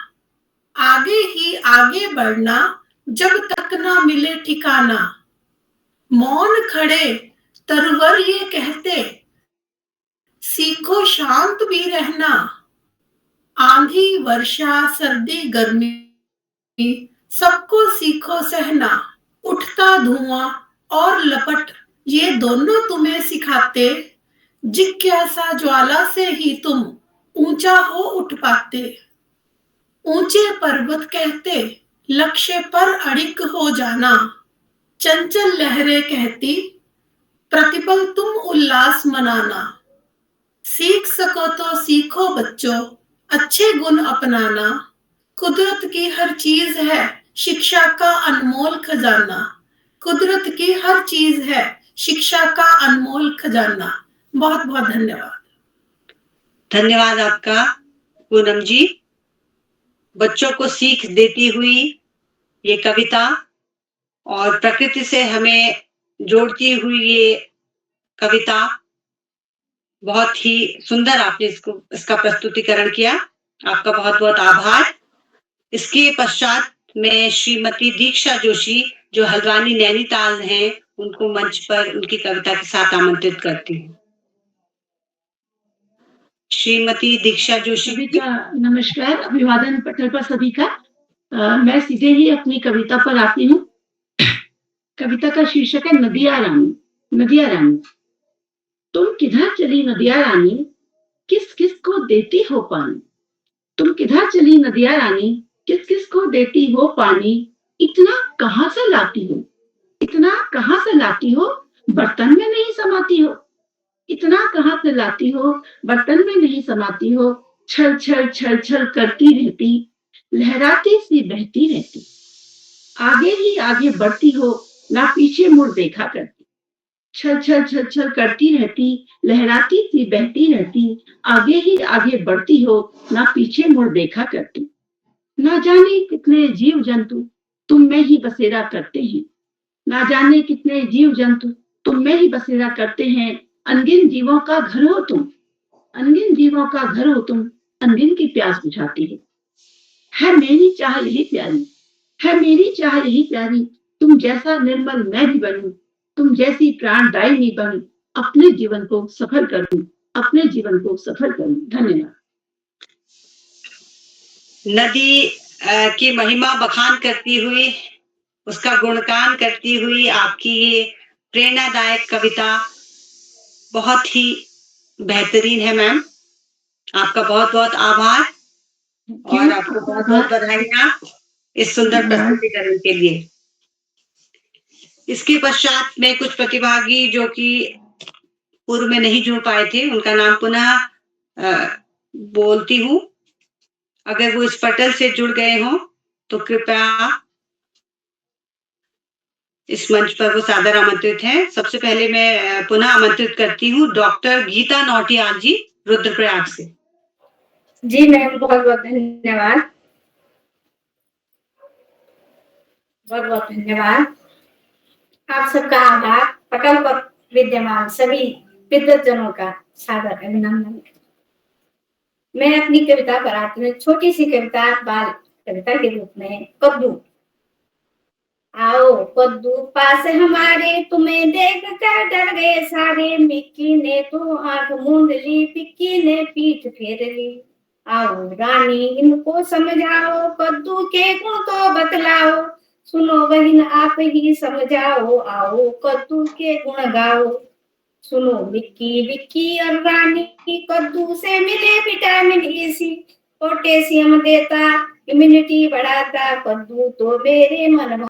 आगे ही आगे बढ़ना जब तक ना मिले ठिकाना। मौन खड़े तरवर ये कहते सीखो शांत भी रहना, आंधी वर्षा सर्दी गर्मी सबको सीखो सहना। उठता धुआं और लपट ये दोनों तुम्हें सिखाते, जिज्ञासा ज्वाला से ही तुम ऊंचा हो उठ पाते। ऊंचे पर्वत कहते लक्ष्य पर अड़िग हो जाना, चंचल लहरें कहती प्रतिपल तुम उल्लास मनाना। सीख सको तो सीखो बच्चों अच्छे गुण अपनाना, कुदरत की हर चीज है शिक्षा का अनमोल खजाना। कुदरत की हर चीज है शिक्षा का अनमोल खजाना। बहुत बहुत धन्यवाद। धन्यवाद आपका पूनम जी। बच्चों को सीख देती हुई ये कविता और प्रकृति से हमें जोड़ती हुई ये कविता, बहुत ही सुंदर आपने इसका प्रस्तुतिकरण किया, आपका बहुत बहुत आभार। इसके पश्चात मैं श्रीमती दीक्षा जोशी, जो हल्द्वानी नैनीताल हैं, उनको मंच पर उनकी कविता के साथ आमंत्रित करती हूँ। श्रीमती दीक्षा जोशी। सभी का नमस्कार, अभिवादन पटल पर सभी का। मैं सीधे ही अपनी कविता पर आती हूँ। कविता का शीर्षक है नदिया रानी। नदिया रानी, तुम किधर चली नदिया रानी, किस किस को देती हो पानी। तुम किधर चली नदिया रानी, किस किस को देती हो पानी, इतना कहाँ से लाती हो, इतना कहाँ से लाती हो, बर्तन में नहीं समाती हो, इतना कहाँ से लाती हो, बर्तन में नहीं समाती हो, छल छल छल छल करती रहती, लहराती सी बहती रहती, आगे ही आगे बढ़ती हो, ना पीछे मुड़ देखा करती, छल छल छल छल करती रहती, लहराती सी बहती रहती, आगे ही आगे बढ़ती हो, ना पीछे मुड़ देखा करती। ना जाने कितने जीव जंतु तुम में ही बसेरा करते हैं, ना जाने कितने जीव जंतु तुम में ही बसेरा करते हैं, अनगिन जीवों का घर हो तुम, अनगिन जीवों का घर हो तुम, अनगिन की प्यास बुझाती है मेरी चाह यही प्यारी, है मेरी चाह यही प्यारी, तुम जैसा निर्मल मैं भी बनूं, तुम जैसी प्राणदायिनी बनूं, अपने जीवन को सफल करूं, अपने जीवन को सफल करूं। धन्यवाद। नदी की महिमा बखान करती हुई, उसका गुणगान करती हुई आपकी ये प्रेरणादायक कविता बहुत ही बेहतरीन है मैम। आपका बहुत बहुत आभार और आपको बहुत बहुत बधाइयां इस सुंदर प्रस्तुतिकरण के लिए। इसके पश्चात में कुछ प्रतिभागी जो कि पूर्व में नहीं जुड़ पाए थे, उनका नाम पुनः बोलती हूँ। अगर वो इस पटल से जुड़ गए हों तो कृपया इस मंच पर वो सादर आमंत्रित हैं। सबसे पहले मैं पुनः आमंत्रित करती हूँ डॉक्टर गीता नौटियाल जी, रुद्रप्रयाग से। जी मैम, बहुत बहुत धन्यवाद, बहुत बहुत धन्यवाद। आप सबका आभार। पटल पर विद्यमान सभी विद्वतजनों का सादर अभिनंदन। मैं अपनी कविता पर आती हूँ, छोटी सी कविता, बाल कविता के रूप में। कद्दू। आओ कद्दू पास हमारे, तुम्हें देख कर डर गए सारे, मिक्की ने तो आंख मूंद ली, पिक्की ने पीठ फेर ली। आओ रानी इनको समझाओ, कद्दू के गुण को बतलाओ, सुनो बहन आप ही समझाओ, आओ कद्दू के गुण गाओ। सुनो विक्की विक्की और रानी, कद्दू से मिले विटामिन ई सी, पोटेशियम देता, इम्यूनिटी बढ़ाता, कद्दू तो मेरे मन